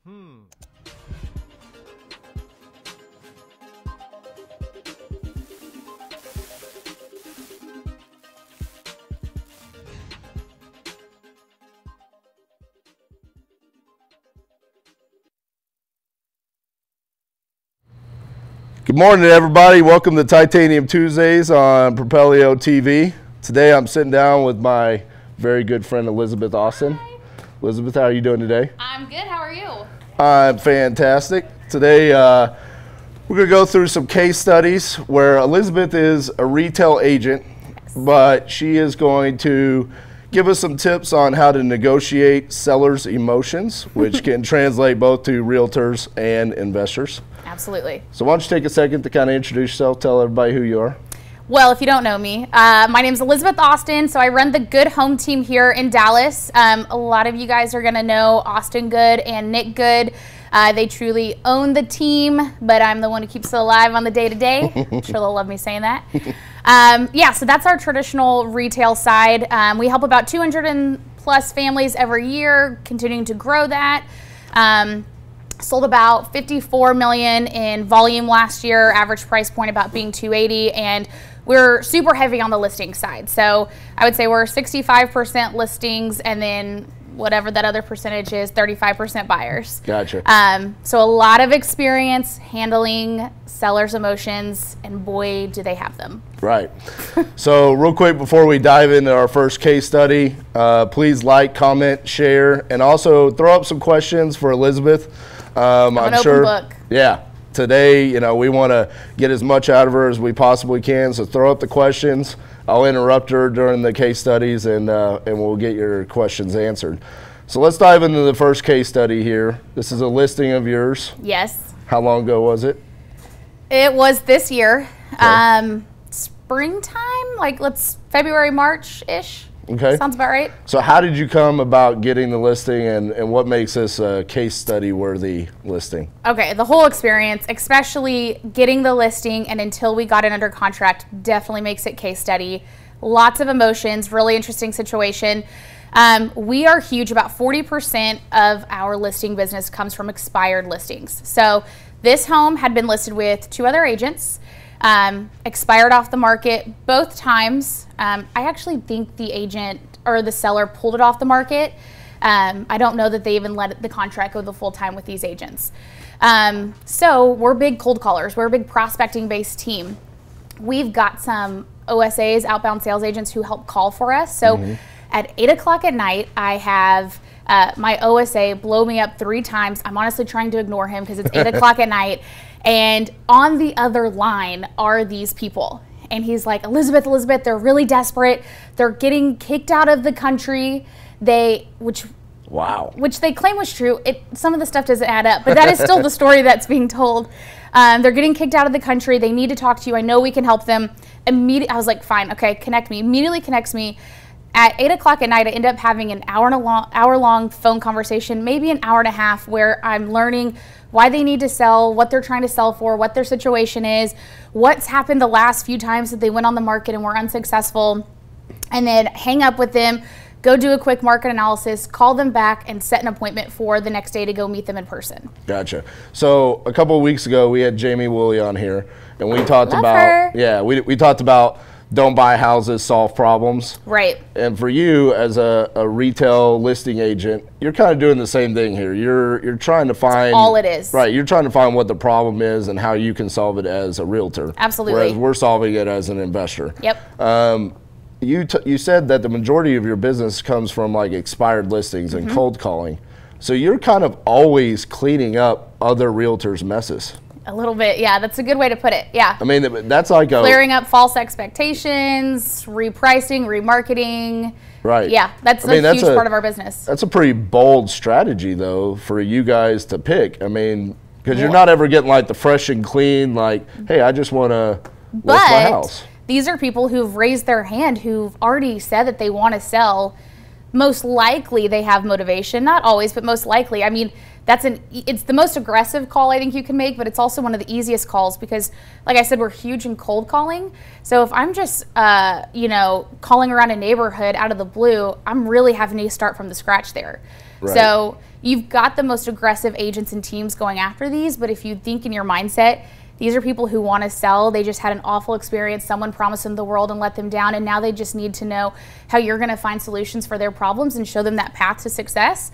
Good morning, everybody. Welcome to Titanium Tuesdays on Propelio TV. Today I'm sitting down with my very good friend Elizabeth Austin. Hi. Elizabeth, how are you doing today? I'm good. How are you? I'm fantastic. Today we're going to go through some case studies where Elizabeth is a retail agent, but she is going to give us some tips on how to negotiate sellers' emotions, which can translate both to realtors and investors. Absolutely. So why don't you take a second to kind of introduce yourself, tell everybody who you are. Well, if you don't know me, my name is Elizabeth Austin, so I run the Good Home team here in Dallas. A lot of you guys are going to know Austin Good and Nick Good. They truly own the team, but I'm the one who keeps it alive on the day-to-day. I'm sure they'll love me saying that. Yeah, so that's our traditional retail side. We help about 200 plus families every year, continuing to grow that. Sold about 54 million in volume last year, average price point about being 280, and we're super heavy on the listing side. So I would say we're 65% listings, and then whatever that other percentage is, 35% buyers. Gotcha. So a lot of experience handling sellers' emotions, and boy, do they have them. Right. So real quick before we dive into our first case study, please like, comment, share, and also throw up some questions for Elizabeth. I'm sure. Open book. Yeah. Today, you know, we want to get as much out of her as we possibly can. So throw up the questions. I'll interrupt her during the case studies, and we'll get your questions answered. So let's dive into the first case study here. This is a listing of yours. Yes. How long ago was it? It was this year. Okay. Springtime, like February, March-ish. Okay. Sounds about right. So how did you come about getting the listing, and what makes this a case study worthy listing? Okay, the whole experience, especially getting the listing and until we got it under contract, definitely makes it case study. Lots of emotions, really interesting situation. We are huge. About 40% of our listing business comes from expired listings. So this home had been listed with 2 other agents. Expired off the market both times. I actually think the agent or the seller pulled it off the market. I don't know that they even let the contract go the full time with these agents. So we're big cold callers. We're a big prospecting based team. We've got some OSAs, outbound sales agents, who help call for us. So at 8 o'clock at night, I have my OSA blow me up 3 times. I'm honestly trying to ignore him because it's 8 o'clock at night. And on the other line are these people. And he's like, Elizabeth, they're really desperate. They're getting kicked out of the country. Which they claim was true. Some of the stuff doesn't add up, but that is still the story that's being told. They're getting kicked out of the country. They need to talk to you. I know we can help them. I was like, fine, okay, connect me. Immediately connects me. At 8 o'clock at night, I end up having an hour-long phone conversation, maybe an hour and a half, where I'm learning why they need to sell, what they're trying to sell for, what their situation is, what's happened the last few times that they went on the market and were unsuccessful, and then hang up with them, go do a quick market analysis, call them back, and set an appointment for the next day to go meet them in person. Gotcha. So a couple of weeks ago, we had Jamie Woolley on here, and we talked we talked about don't buy houses, solve problems. Right. And for you as a retail listing agent, you're kind of doing the same thing here. You're trying to find— That's all it is. Right. You're trying to find what the problem is and how you can solve it as a realtor. Absolutely. Whereas we're solving it as an investor. Yep. You said that the majority of your business comes from like expired listings and cold calling. So you're kind of always cleaning up other realtors' messes. A little bit, yeah. That's a good way to put it. Yeah. I mean, that's like clearing up false expectations, repricing, remarketing. Right. Yeah, that's a huge part of our business. That's a pretty bold strategy, though, for you guys to pick. I mean, because you're not ever getting like the fresh and clean, like, hey, I just want to list my house. These are people who've raised their hand, who've already said that they want to sell. most likely they have motivation. Not always, but most likely. I mean, it's the most aggressive call I think you can make, but it's also one of the easiest calls because, like I said, we're huge in cold calling. So if I'm just, you know, calling around a neighborhood out of the blue, I'm really having to start from the scratch there. Right. So you've got the most aggressive agents and teams going after these, but if you think in your mindset, these are people who want to sell. They just had an awful experience. Someone promised them the world and let them down, and now they just need to know how you're going to find solutions for their problems and show them that path to success.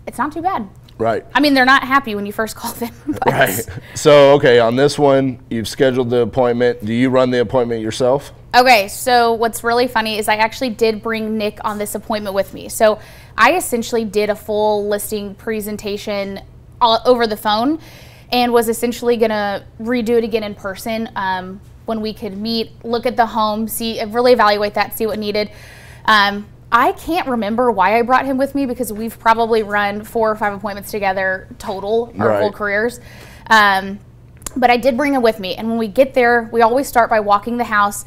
It's not too bad. Right. I mean, they're not happy when you first call them. Right. So, okay, on this one, you've scheduled the appointment. Do you run the appointment yourself? Okay, so what's really funny is I actually did bring Nick on this appointment with me. So I essentially did a full listing presentation all over the phone and was essentially going to redo it again in person when we could meet, look at the home, really evaluate that, see what needed. I can't remember why I brought him with me because we've probably run 4 or 5 appointments together total, our whole careers. But I did bring him with me. And when we get there, we always start by walking the house.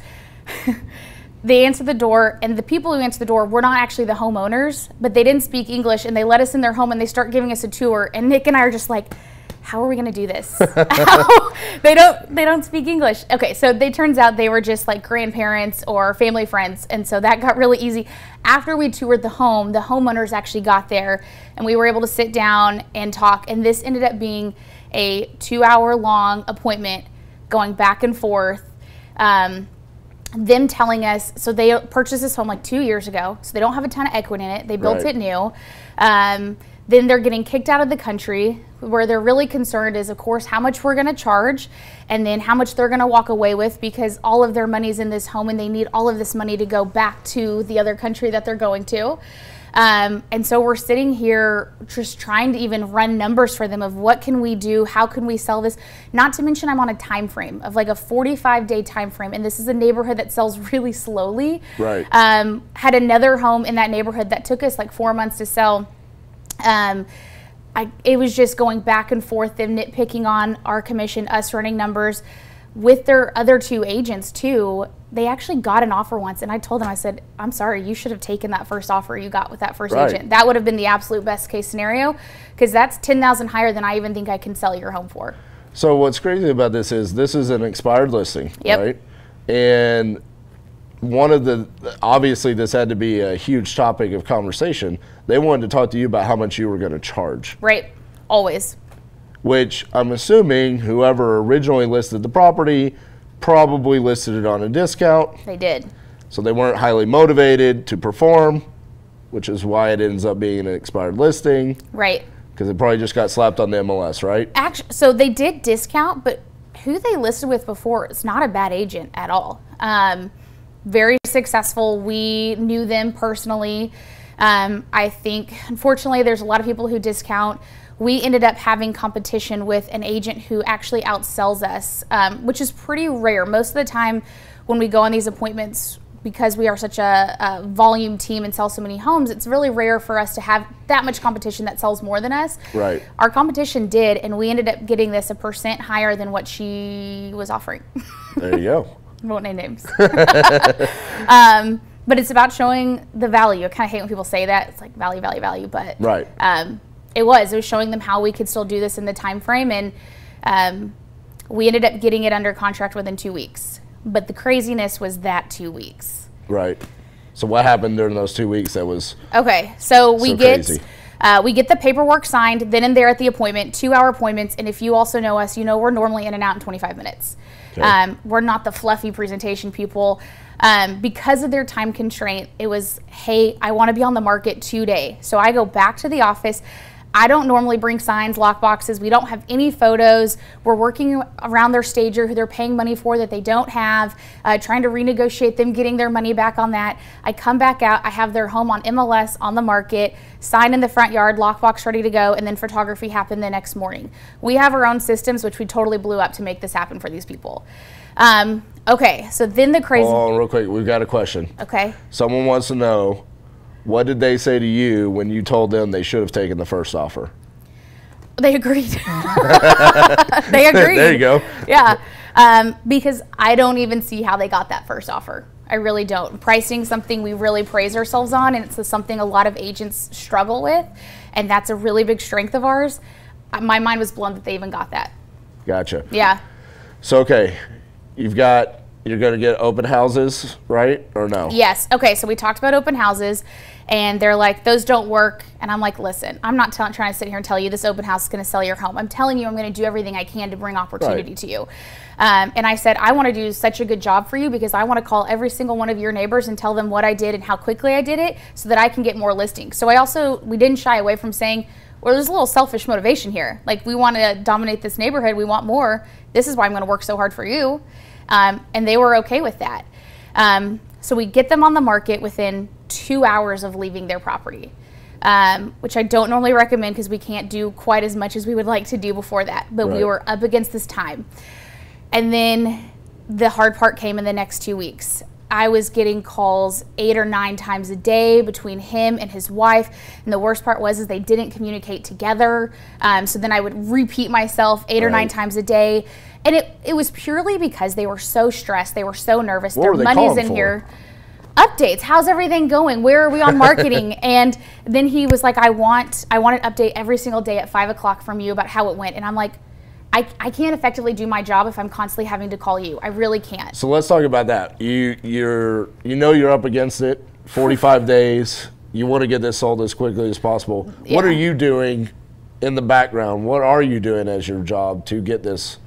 They answer the door, and the people who answer the door were not actually the homeowners, but they didn't speak English, and they let us in their home, and they start giving us a tour. And Nick and I are just like, how are we going to do this? They don't speak English. Okay, so it turns out they were just like grandparents or family friends, and so that got really easy. After we toured the home, the homeowners actually got there, and we were able to sit down and talk, and this ended up being a 2-hour-long appointment going back and forth. Them telling us, so they purchased this home like 2 years ago, so they don't have a ton of equity in it. They built it new. Then they're getting kicked out of the country. Where they're really concerned is, of course, how much we're going to charge and then how much they're going to walk away with because all of their money's in this home and they need all of this money to go back to the other country that they're going to. And so we're sitting here just trying to even run numbers for them of what can we do, how can we sell this, not to mention I'm on a time frame of like a 45-day time frame, and this is a neighborhood that sells really slowly. Right. Had another home in that neighborhood that took us like 4 months to sell. It was just going back and forth, them nitpicking on our commission, us running numbers. With their other 2 agents too, they actually got an offer once, and I told them, I said, I'm sorry, you should have taken that first offer you got with that first agent. That would have been the absolute best case scenario, because that's $10,000 higher than I even think I can sell your home for. So what's crazy about this is an expired listing, right? And one of the, obviously this had to be a huge topic of conversation. They wanted to talk to you about how much you were going to charge. Right, always. Which I'm assuming whoever originally listed the property probably listed it on a discount. They did. So they weren't highly motivated to perform, which is why it ends up being an expired listing. Right. Because it probably just got slapped on the MLS, right? Actually, so they did discount, but who they listed with before is not a bad agent at all. Very successful. We knew them personally. I think, unfortunately, there's a lot of people who discount. We ended up having competition with an agent who actually outsells us, which is pretty rare. Most of the time when we go on these appointments, because we are such a volume team and sell so many homes, it's really rare for us to have that much competition that sells more than us. Right. Our competition did, and we ended up getting this 1% higher than what she was offering. There you go. I won't name names. But it's about showing the value. I kind of hate when people say that. It's like value, value, value. But it was showing them how we could still do this in the time frame. And we ended up getting it under contract within 2 weeks. But the craziness was that 2 weeks. Right. So what happened during those 2 weeks that was okay, so we crazy? We get the paperwork signed, then and there at the appointment, 2-hour appointments. And if you also know us, you know we're normally in and out in 25 minutes. Okay. We're not the fluffy presentation people. Because of their time constraint, it was, hey, I want to be on the market today. So I go back to the office. I don't normally bring signs, lock boxes. We don't have any photos. We're working around their stager who they're paying money for that they don't have, trying to renegotiate them, getting their money back on that. I come back out. I have their home on MLS on the market, sign in the front yard, lockbox ready to go, and then photography happened the next morning. We have our own systems, which we totally blew up to make this happen for these people. Okay, so then the crazy... Hold on real quick. We've got a question. Okay. Someone wants to know, what did they say to you when you told them they should have taken the first offer? They agreed. They agreed. There you go. Yeah. because I don't even see how they got that first offer. I really don't. Pricing is something we really praise ourselves on, and it's something a lot of agents struggle with, and that's a really big strength of ours. My mind was blown that they even got that. Gotcha. Yeah. So, okay, you're going to get open houses, right, or no? Yes. Okay, so we talked about open houses, and they're like, those don't work. And I'm like, listen, I'm not trying to sit here and tell you this open house is going to sell your home. I'm telling you I'm going to do everything I can to bring opportunity to you. And I said, I want to do such a good job for you because I want to call every single one of your neighbors and tell them what I did and how quickly I did it so that I can get more listings. So we didn't shy away from saying, well, there's a little selfish motivation here. Like, we want to dominate this neighborhood. We want more. This is why I'm going to work so hard for you. And they were okay with that. So we get them on the market within 2 hours of leaving their property, which I don't normally recommend because we can't do quite as much as we would like to do before that. But we were up against this time. And then the hard part came in the next 2 weeks. I was getting calls 8 or 9 times a day between him and his wife. And the worst part was they didn't communicate together. So then I would repeat myself 8 or 9 times a day. And it was purely because they were so stressed. They were so nervous. Their money's in here. Updates. How's everything going? Where are we on marketing? And then he was like, I want an update every single day at 5 o'clock from you about how it went. And I'm like, I can't effectively do my job if I'm constantly having to call you. I really can't. So let's talk about that. You're up against it. 45 days. You want to get this sold as quickly as possible. Yeah. What are you doing in the background? What are you doing as your job to get this?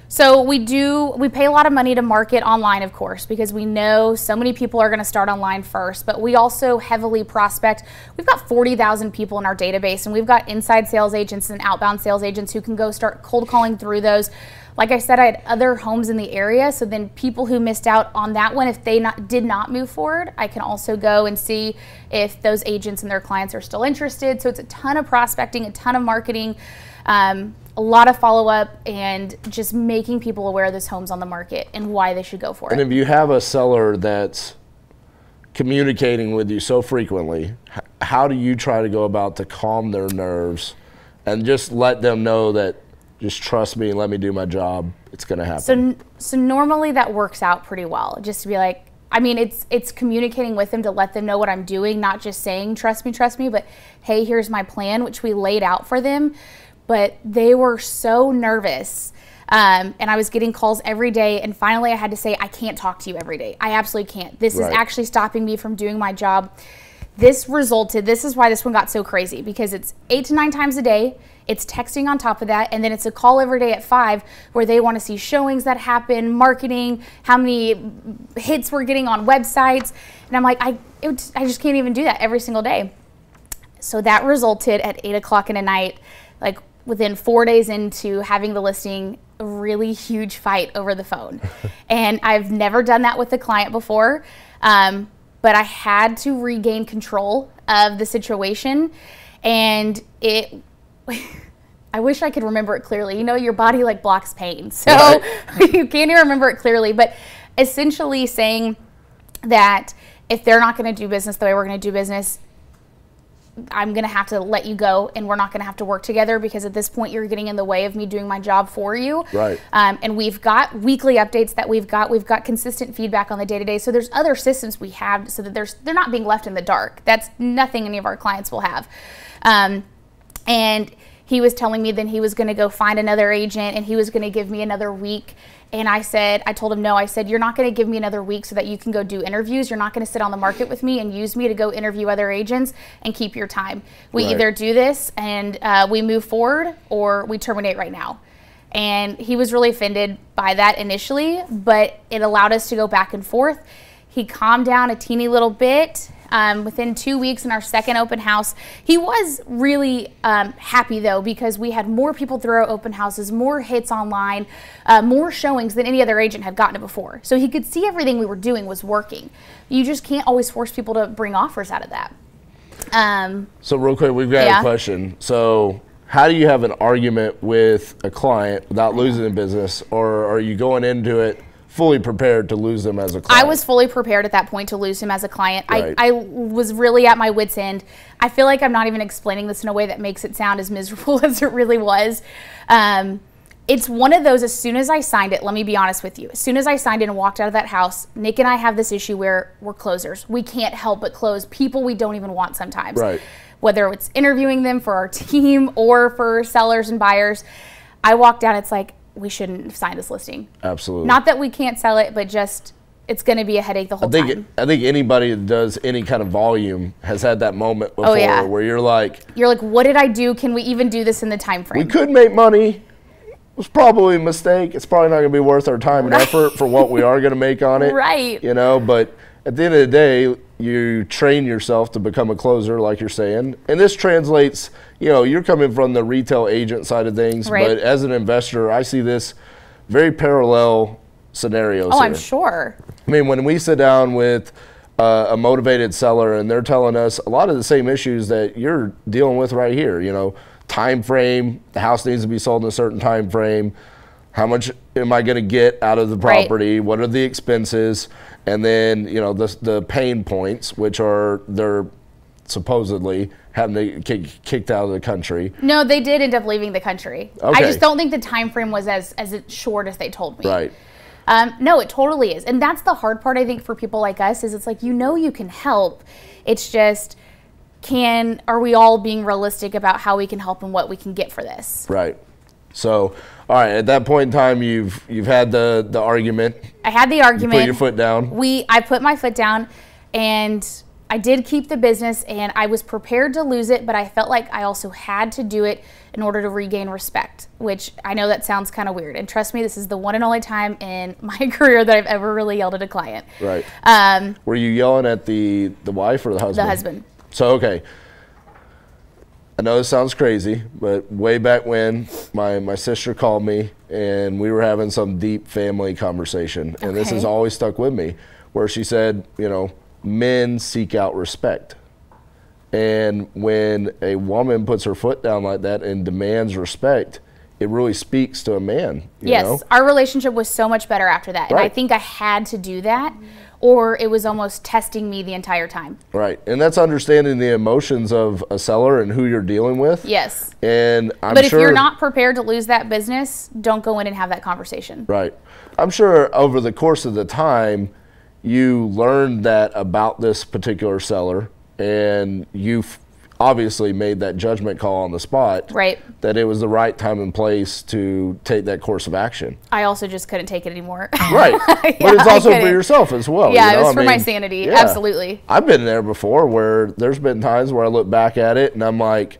So we pay a lot of money to market online, of course, because we know so many people are going to start online first, but we also heavily prospect. We've got 40,000 people in our database, and we've got inside sales agents and outbound sales agents who can go start cold calling through those. Like I said, I had other homes in the area, so then people who missed out on that one, if they did not move forward, I can also go and see if those agents and their clients are still interested. So it's a ton of prospecting, a ton of marketing, a lot of follow-up, and just making people aware this home's on the market and why they should go for it. And if you have a seller that's communicating with you so frequently, how do you try to go about to calm their nerves and just let them know that just trust me, let me do my job, it's going to happen? So normally that works out pretty well. Just to be like, I mean, it's communicating with them to let them know what I'm doing, not just saying trust me, but hey, here's my plan, which we laid out for them. But they were so nervous, and I was getting calls every day, and finally I had to say, I can't talk to you every day. I absolutely can't. This is actually stopping me from doing my job. This is why this one got so crazy, because it's 8 to 9 times a day, it's texting on top of that, and then it's a call every day at 5 where they want to see showings that happen, marketing, how many hits we're getting on websites, and I'm like, I just can't even do that every single day. So that resulted at 8 o'clock in the night, like within 4 days into having the listing, a really huge fight over the phone. And I've never done that with a client before, but I had to regain control of the situation. And I wish I could remember it clearly. You know, your body like blocks pain, so you can't even remember it clearly. But essentially saying that if they're not going to do business the way we're going to do business, I'm going to have to let you go, and we're not going to have to work together because at this point you're getting in the way of me doing my job for you. Right. And we've got weekly updates that we've got consistent feedback on the day-to-day. So there's other systems we have so that they're not being left in the dark. That's nothing any of our clients will have. And he was telling me then he was going to go find another agent and he was going to give me another week. And I told him no. I said, you're not going to give me another week so that you can go do interviews. You're not going to sit on the market with me and use me to go interview other agents and keep your time. We either do this and we move forward, or we terminate right now. And he was really offended by that initially, but it allowed us to go back and forth. He calmed down a teeny little bit. Within 2 weeks in our second open house, he was really happy though, because we had more people through our open houses, more hits online, more showings than any other agent had gotten it before. So he could see everything we were doing was working. You just can't always force people to bring offers out of that. So real quick, we've got a question. So how do you have an argument with a client without losing the business, or are you going into it fully prepared to lose them as a client? I was fully prepared at that point to lose him as a client. I was really at my wit's end. I feel like I'm not even explaining this in a way that makes it sound as miserable as it really was. It's one of those, as soon as I signed it, let me be honest with you, as soon as I signed it and walked out of that house, Nick and I have this issue where we're closers. We can't help but close people we don't even want sometimes. Right. Whether it's interviewing them for our team or for sellers and buyers. I walked out, it's like, we shouldn't have signed this listing. Absolutely. Not that we can't sell it, but just, it's going to be a headache the whole time. I think anybody that does any kind of volume has had that moment before where you're like, what did I do? Can we even do this in the time frame? We could make money. It was probably a mistake. It's probably not going to be worth our time and effort for what we are going to make on it. Right. You know, but at the end of the day, you train yourself to become a closer, like you're saying. And this translates, you know, you're coming from the retail agent side of things, but as an investor, I see this very parallel scenarios here. I'm sure. I mean, when we sit down with a motivated seller and they're telling us a lot of the same issues that you're dealing with right here, you know, time frame, the house needs to be sold in a certain time frame, how much am I going to get out of the property, what are the expenses, and then, you know, the pain points, which are they're supposedly having to get kicked out of the country. No, they did end up leaving the country. Okay. I just don't think the time frame was as short as they told me. Right. No, it totally is. And that's the hard part, I think, for people like us, is it's like, you know, you can help. It's just, are we all being realistic about how we can help and what we can get for this? Right. So, all right, at that point in time, you've had the argument. I had the argument. You put your foot down. I put my foot down, and I did keep the business, and I was prepared to lose it, but I felt like I also had to do it in order to regain respect, which I know that sounds kind of weird. And trust me, this is the one and only time in my career that I've ever really yelled at a client. Right. Were you yelling at the wife or the husband? The husband. So, okay. I know this sounds crazy, but way back when, my sister called me, and we were having some deep family conversation. And this has always stuck with me, where she said, you know, men seek out respect. And when a woman puts her foot down like that and demands respect, it really speaks to a man. You know? Our relationship was so much better after that. And I think I had to do that, or it was almost testing me the entire time. Right. And that's understanding the emotions of a seller and who you're dealing with. Yes. And But if you're not prepared to lose that business, don't go in and have that conversation. Right. I'm sure over the course of the time, you learned that about this particular seller, and you've obviously made that judgment call on the spot. Right. That it was the right time and place to take that course of action. I also just couldn't take it anymore. Right. But it's also for yourself as well. Yeah, you know? It was for my sanity. Yeah. Absolutely. I've been there before where there's been times where I look back at it and I'm like,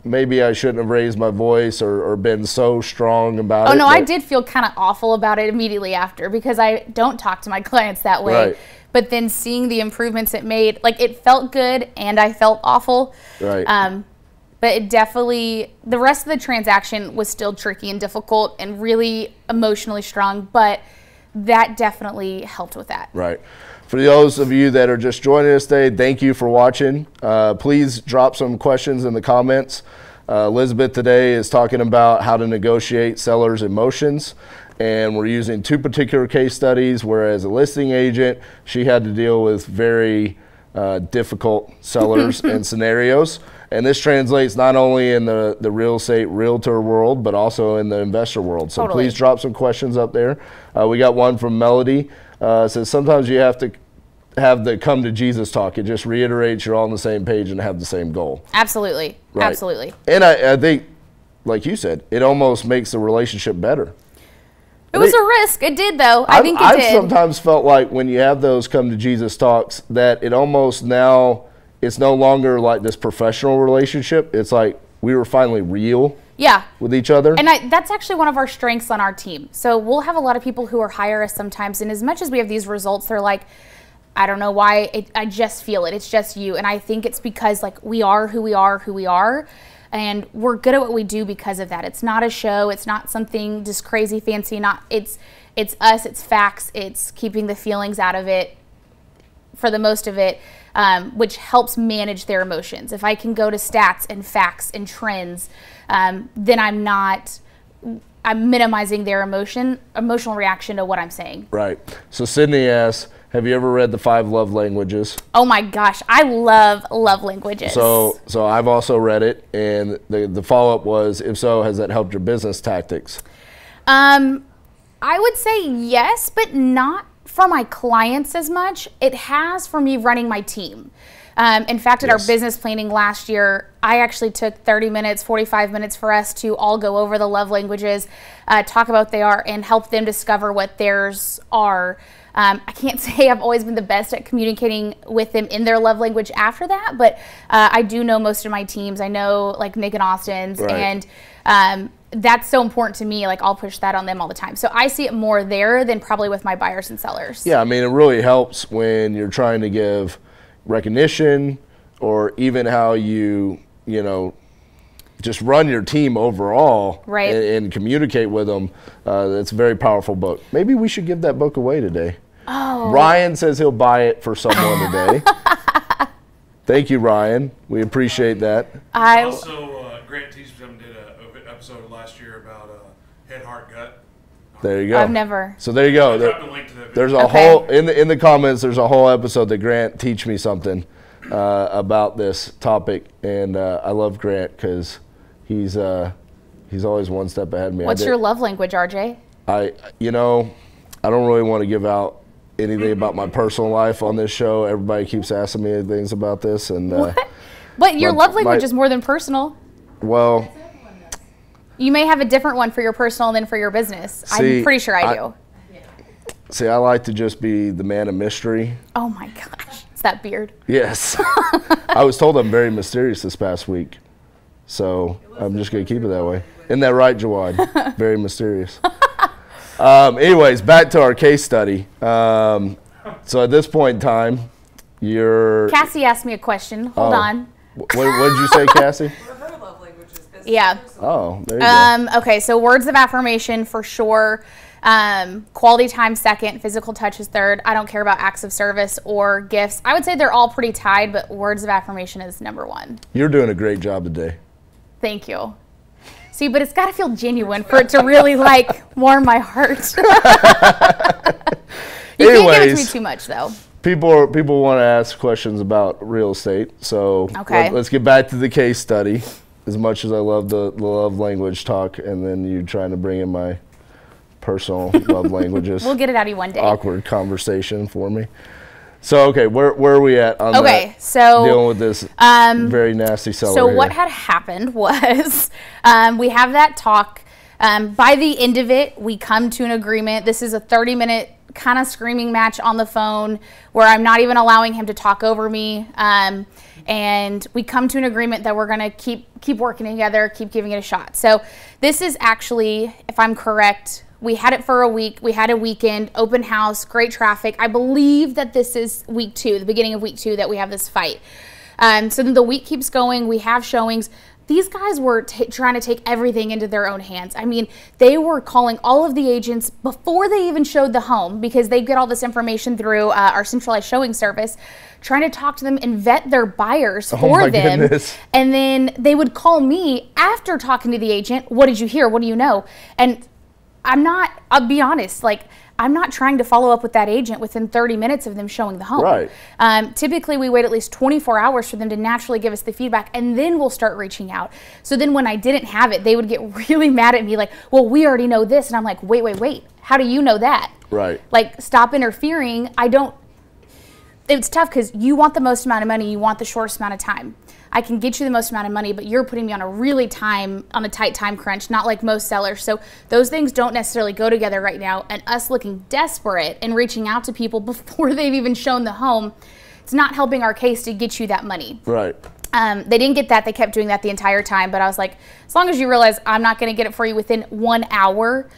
maybe I shouldn't have raised my voice or been so strong about it. Oh, no, I did feel kind of awful about it immediately after, because I don't talk to my clients that way. Right. But then seeing the improvements it made, like, it felt good and I felt awful. Right. But it definitely, the rest of the transaction was still tricky and difficult and really emotionally strong, but that definitely helped with that. Right. For those of you that are just joining us today, thank you for watching. Please drop some questions in the comments. Elizabeth today is talking about how to negotiate sellers' emotions. And we're using two particular case studies, whereas a listing agent, she had to deal with very difficult sellers and scenarios. And this translates not only in the real estate realtor world, but also in the investor world. So please drop some questions up there. We got one from Melody. Says sometimes you have to have the come to Jesus talk. It just reiterates you're all on the same page and have the same goal. Absolutely. Right. Absolutely. And I think, like you said, it almost makes the relationship better. It was a risk. It did, though. I think it did. I've sometimes felt like when you have those come to Jesus talks that it almost now, it's no longer like this professional relationship. It's like we were finally real with each other. And that's actually one of our strengths on our team. So we'll have a lot of people who hire us sometimes, and as much as we have these results, they're like, I don't know why, I just feel it. It's just you. And I think it's because, like, we are who we are. And we're good at what we do because of that. It's not a show. It's not something just crazy fancy. It's us. It's facts. It's keeping the feelings out of it for the most of it, which helps manage their emotions. If I can go to stats and facts and trends, then I'm minimizing their emotional reaction to what I'm saying. Right. So Sydney asks, Have you ever read The 5 Love Languages? Oh my gosh, I love love languages. So I've also read it, and the follow-up was, if so, has that helped your business tactics? I would say yes, but not for my clients as much. It has for me running my team. In fact, at our business planning last year, I actually took 30 minutes, 45 minutes for us to all go over the love languages, talk about what they are, and help them discover what theirs are. I can't say I've always been the best at communicating with them in their love language after that, but I do know most of my teams. I know like Nick and Austin's, and that's so important to me. Like I'll push that on them all the time. So I see it more there than probably with my buyers and sellers. Yeah, I mean, it really helps when you're trying to give recognition, or even how you just run your team overall, right, and communicate with them. It's a very powerful book. Maybe we should give that book away today. Oh. Ryan says he'll buy it for someone today. Thank you, Ryan. We appreciate that. Also, Grant Teaspoon did an episode last year about head, heart, gut. There you go. I've never. So there you go. There's a whole in the comments. There's a whole episode that Grant teach me something about this topic, and I love Grant because he's always one step ahead of me. What's your love language, RJ? I don't really want to give out anything about my personal life on this show. Everybody keeps asking me things about this, and but your love language is more than personal. Well, you may have a different one for your personal than for your business. I'm pretty sure I do. See, I like to just be the man of mystery. Oh my gosh, it's that beard. Yes. I was told I'm very mysterious this past week, so I'm just going to keep it that way. Isn't that right, Jawad? Very mysterious. Anyways, back to our case study. So at this point in time, Cassie asked me a question. Hold on. What did you say, Cassie? Yeah. Oh, there you go. Okay, so words of affirmation for sure. Quality time second, physical touch is third. I don't care about acts of service or gifts. I would say they're all pretty tied, but words of affirmation is number one. You're doing a great job today. Thank you. See, but it's got to feel genuine for it to really warm my heart. You can't give it to me too much though. People want to ask questions about real estate, so let's get back to the case study. As much as I love the love language talk, and then you trying to bring in my personal love languages. We'll get it out of you one day. Awkward conversation for me. So, okay, where are we at on so dealing with this very nasty seller So here? what had happened was we have that talk. By the end of it, we come to an agreement. This is a 30-minute kind of screaming match on the phone where I'm not even allowing him to talk over me. And we come to an agreement that we're going to keep working together, keep giving it a shot. So this is actually, if I'm correct, we had it for a week. We had a weekend, open house, great traffic. I believe that this is week 2, the beginning of week 2 that we have this fight. So then the week keeps going. We have showings. These guys were trying to take everything into their own hands. I mean, they were calling all of the agents before they even showed the home, because they get all this information through our centralized showing service, trying to talk to them and vet their buyers for them. Goodness. And then they would call me after talking to the agent. What did you hear? What do you know? And I'll be honest, I'm not trying to follow up with that agent within 30 minutes of them showing the home. Right. Typically, we wait at least 24 hours for them to naturally give us the feedback, and then we'll start reaching out. So then when I didn't have it, they would get really mad at me, like, well, we already know this. And I'm like, wait. How do you know that? Right. Stop interfering. It's tough because you want the most amount of money. You want the shortest amount of time. I can get you the most amount of money, but you're putting me on a tight time crunch, not like most sellers. So those things don't necessarily go together right now. And us looking desperate and reaching out to people before they've even shown the home, it's not helping our case to get you that money. Right. They didn't get that. They kept doing that the entire time. But I was like, as long as you realize I'm not going to get it for you within 1 hour,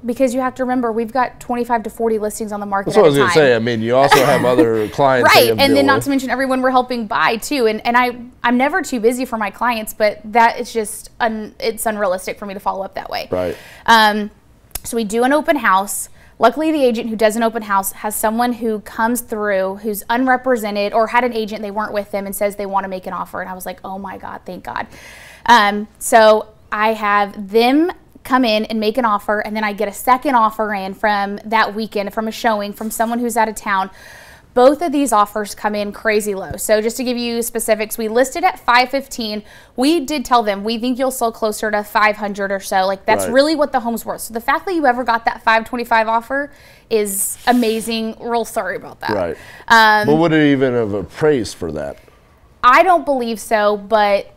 because you have to remember, we've got 25 to 40 listings on the market. That's what I was going to say. I mean, you also have other clients. Right, and then not to mention everyone we're helping buy too. And I'm never too busy for my clients, but that is just it's unrealistic for me to follow up that way. Right. So we do an open house. Luckily, the agent who does an open house has someone who comes through who's unrepresented or had an agent, they weren't with them, and says they want to make an offer. And I was like, oh my God, thank God. So I have them come in and make an offer, and then I get a second offer in from that weekend, from a showing, from someone who's out of town. Both of these offers come in crazy low. So just to give you specifics, we listed at 515. We did tell them, we think you'll sell closer to 500 or so. Like, that's really what the home's worth. So the fact that you ever got that 525 offer is amazing. Real sorry about that. Right. But would it even have appraised for that? I don't believe so, but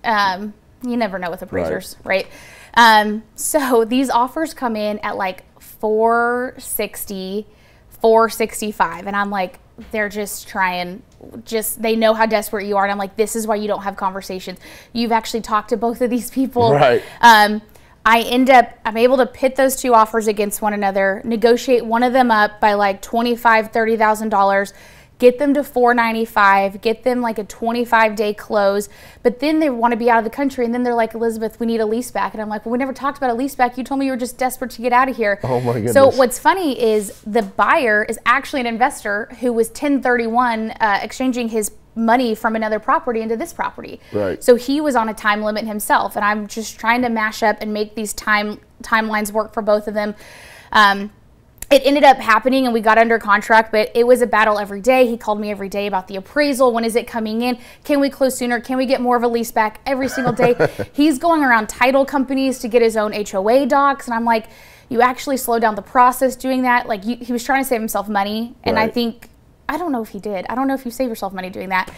you never know with appraisers, right? So these offers come in at like 460, 465, and I'm like, they're just trying, they know how desperate you are, and I'm like, this is why you don't have conversations. You've actually talked to both of these people. Right. I'm able to pit those two offers against one another, negotiate one of them up by like $25,000, $30,000, get them to $495, get them like a 25-day close, but then they want to be out of the country, and then they're like, Elizabeth, we need a lease back. And I'm like, well, we never talked about a lease back. You told me you were just desperate to get out of here. Oh my goodness. So what's funny is the buyer is actually an investor who was 1031 exchanging his money from another property into this property. Right. So he was on a time limit himself, and I'm just trying to mash up and make these timelines work for both of them. It ended up happening and we got under contract, but it was a battle every day. He called me every day about the appraisal. When is it coming in? Can we close sooner? Can we get more of a lease back? Every single day. He's going around title companies to get his own HOA docs. And I'm like, you actually slow down the process doing that. Like, he was trying to save himself money. And I don't know if he did. I don't know if you save yourself money doing that.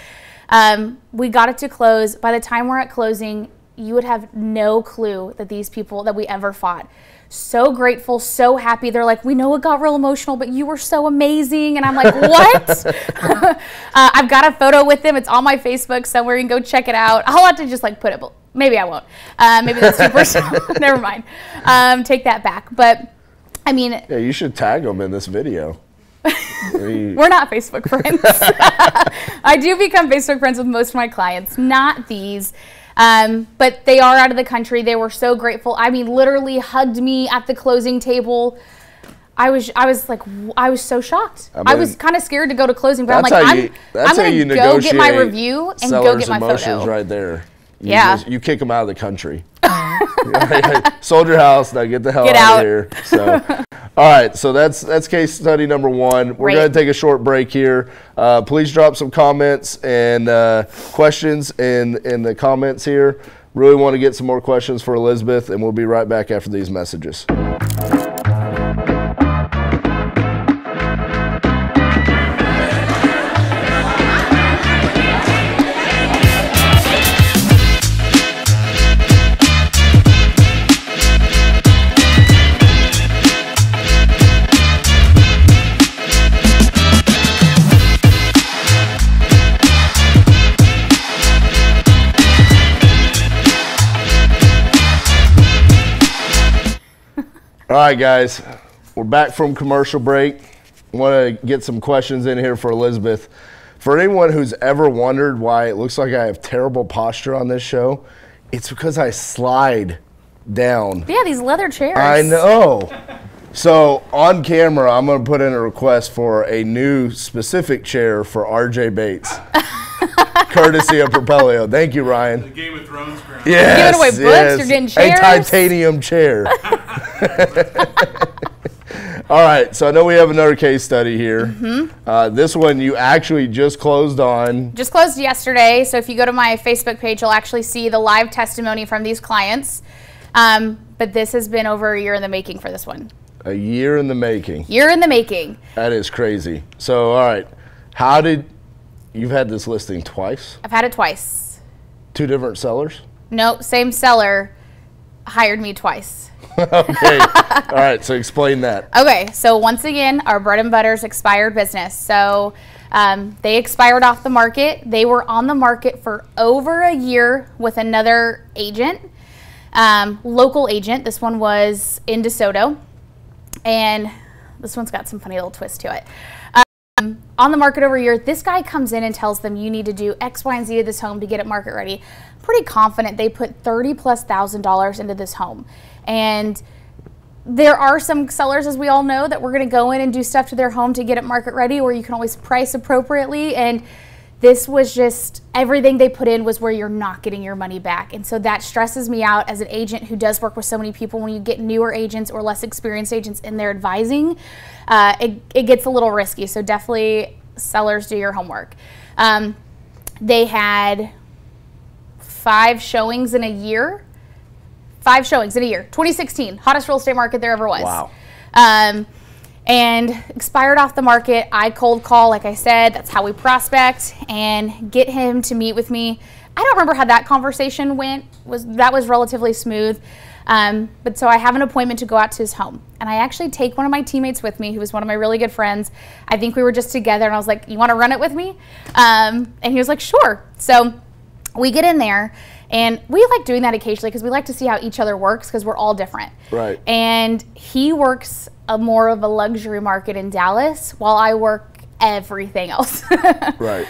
We got it to close. By the time we're at closing, you would have no clue that these people, that we ever fought. So grateful, so happy. They're like, we know it got real emotional, but you were so amazing. And I'm like, what? I've got a photo with them. It's on my Facebook somewhere. You can go check it out. I'll have to just like put it, maybe I won't. Maybe that's too personal. Never mind. Take that back. But I mean. Yeah, you should tag them in this video. We're not Facebook friends. I do become Facebook friends with most of my clients, not these. But they are out of the country. They were so grateful. I mean, literally hugged me at the closing table. I was so shocked. I was kind of scared to go to closing, but I'm like, I'm going to go get my review and go get my photo. Right there. You kick them out of the country. Sold your house, now get the hell out of here. So, all right, so that's case study number one. We're going to take a short break here. Please drop some comments and questions in the comments here. Really want to get some more questions for Elizabeth, and we'll be right back after these messages. All right, guys, we're back from commercial break. I want to get some questions in here for Elizabeth. For anyone who's ever wondered why it looks like I have terrible posture on this show, it's because I slide down. Yeah, these leather chairs. I know. So on camera, I'm going to put in a request for a new specific chair for RJ Bates. Courtesy of Propelio. Thank you, Ryan. The Game of Thrones crown. Yes, you're giving away books, you're getting chairs. A titanium chair. All right, so I know we have another case study here. This one you actually just closed on. Just closed yesterday, so if you go to my Facebook page, you'll actually see the live testimony from these clients. But this has been over a year in the making for this one. A year in the making. Year in the making. That is crazy. So, all right, you've had this listing twice? I've had it twice. Two different sellers? Nope, same seller hired me twice. Okay. All right, so explain that. Okay, so once again, our bread and butter's expired business. So they expired off the market. They were on the market for over a year with another agent, local agent. This one was in DeSoto, and this one's got some funny little twist to it. On the market over a year, this guy comes in and tells them you need to do X, Y, and Z to this home to get it market ready. Pretty confident they put $30,000+ into this home. And there are some sellers, as we all know, that we're going to go in and do stuff to their home to get it market ready, or you can always price appropriately. And this was just, everything they put in was where you're not getting your money back. And so that stresses me out as an agent who does work with so many people. When you get newer agents or less experienced agents in their advising, it gets a little risky. So definitely, sellers, do your homework. They had 5 showings in a year. 5 showings in a year. 2016, hottest real estate market there ever was. Wow. And expired off the market. I cold call, like I said, that's how we prospect, and get him to meet with me. I don't remember how that conversation went. That was relatively smooth. But so I have an appointment to go out to his home, and I actually take one of my teammates with me, who was one of my really good friends. I think we were just together, and I was like, you want to run it with me? And he was like, sure. So we get in there, and we like doing that occasionally because we like to see how each other works, because we're all different. Right. And he works more of a luxury market in Dallas, while I work everything else. Right.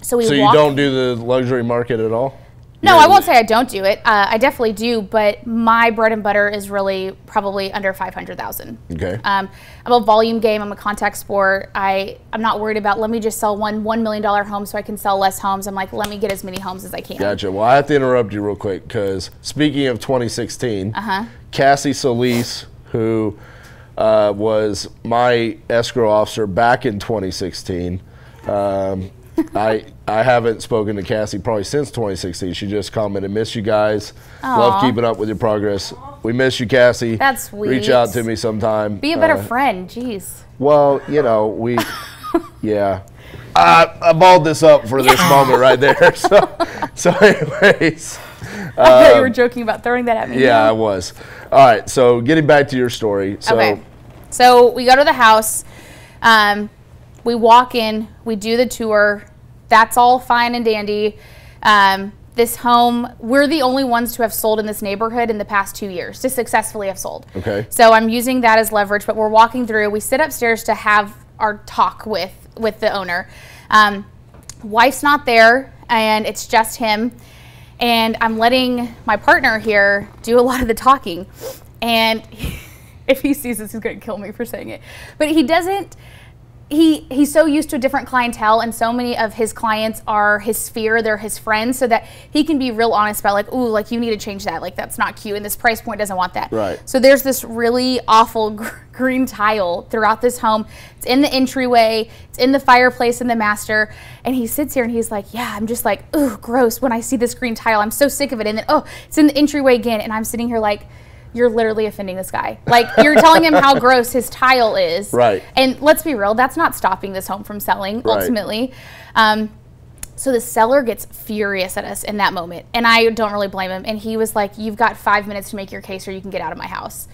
So you don't do the luxury market at all? No, I won't say I don't do it. I definitely do, but my bread and butter is really probably under 500,000. Okay. I'm a volume game. I'm a contact sport. I'm not worried about, let me just sell $1 million home so I can sell less homes. I'm like, let me get as many homes as I can. Gotcha. Well, I have to interrupt you real quick, because speaking of 2016, Cassie Solis, who was my escrow officer back in 2016, I haven't spoken to Cassie probably since 2016. She just commented, miss you guys. Aww. Love keeping up with your progress. We miss you, Cassie. That's sweet. Reach out to me sometime. Be a better friend. Jeez. Well, you know, yeah. I balled this up for this moment right there. So anyways. I thought you were joking about throwing that at me. Yeah, I was. All right, so getting back to your story. Okay. So we go to the house. We walk in, we do the tour. That's all fine and dandy. This home, we're the only ones to have sold in this neighborhood in the past 2 years, to successfully have sold. Okay. So I'm using that as leverage, but we're walking through. We sit upstairs to have our talk with the owner. Wife's not there, and it's just him. And I'm letting my partner here do a lot of the talking. And if he sees this, he's going to kill me for saying it. But he doesn't. He's so used to a different clientele, and so many of his clients are his sphere, they're his friends, so that he can be real honest about, like, ooh, like, you need to change that, like, that's not cute, and this price point doesn't want that. Right. So there's this really awful green tile throughout this home. It's in the entryway, it's in the fireplace in the master, and he sits here and he's like, yeah, I'm just like, ooh, gross when I see this green tile, I'm so sick of it. And then, oh, it's in the entryway again, and I'm sitting here like, you're literally offending this guy. Like, you're telling him how gross his tile is. Right. And let's be real, that's not stopping this home from selling, ultimately. So the seller gets furious at us in that moment, and I don't really blame him. And he was like, you've got 5 minutes to make your case or you can get out of my house.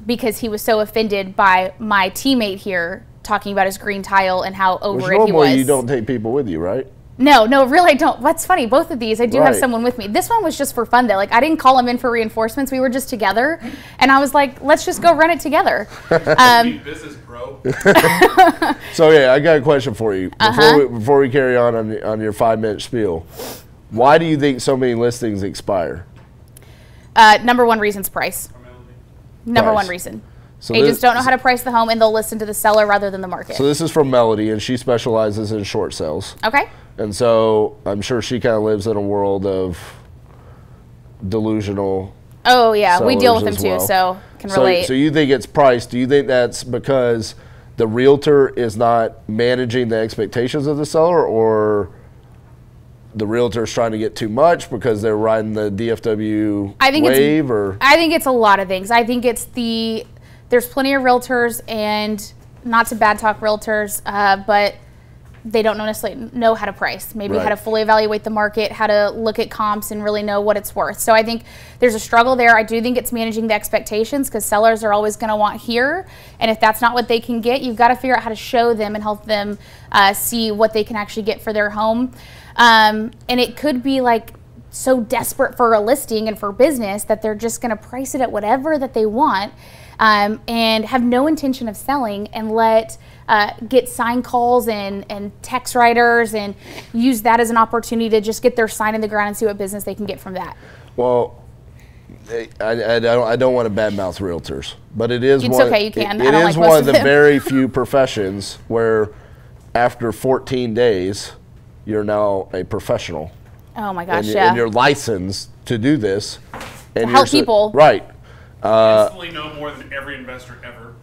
Because he was so offended by my teammate here talking about his green tile and how over it he was. Normally you don't take people with you, right? No, really I don't. What's funny, both of these, I do have someone with me. This one was just for fun though. Like, I didn't call him in for reinforcements. We were just together. And I was like, let's just go run it together. Business bro. So yeah, I got a question for you. Before we carry on your 5-minute spiel. Why do you think so many listings expire? Number one reason's price. Number one reason. So agents don't know how to price the home, and they'll listen to the seller rather than the market. So this is from Melody, and she specializes in short sales. Okay. And so I'm sure she kind of lives in a world of delusional. Oh yeah, we deal with them too, so can relate. So you think it's price? Do you think that's because the realtor is not managing the expectations of the seller, or the realtor is trying to get too much because they're riding the DFW wave? Or I think it's a lot of things. I think it's there's plenty of realtors, and not to bad talk realtors, but they don't necessarily know how to price, maybe how to fully evaluate the market, how to look at comps and really know what it's worth. So I think there's a struggle there. I do think it's managing the expectations, because sellers are always going to want here, and if that's not what they can get, you've got to figure out how to show them and help them see what they can actually get for their home. And it could be like so desperate for a listing and for business that they're just going to price it at whatever that they want, and have no intention of selling, and get sign calls and text writers and use that as an opportunity to just get their sign in the ground and see what business they can get from that. Well, I don't want to badmouth realtors, but it is It's okay, you can. It is one of the very few professions where after 14 days, you're now a professional. Oh my gosh, and you're licensed to do this. And to help people. Right. Instantly know more than every investor ever.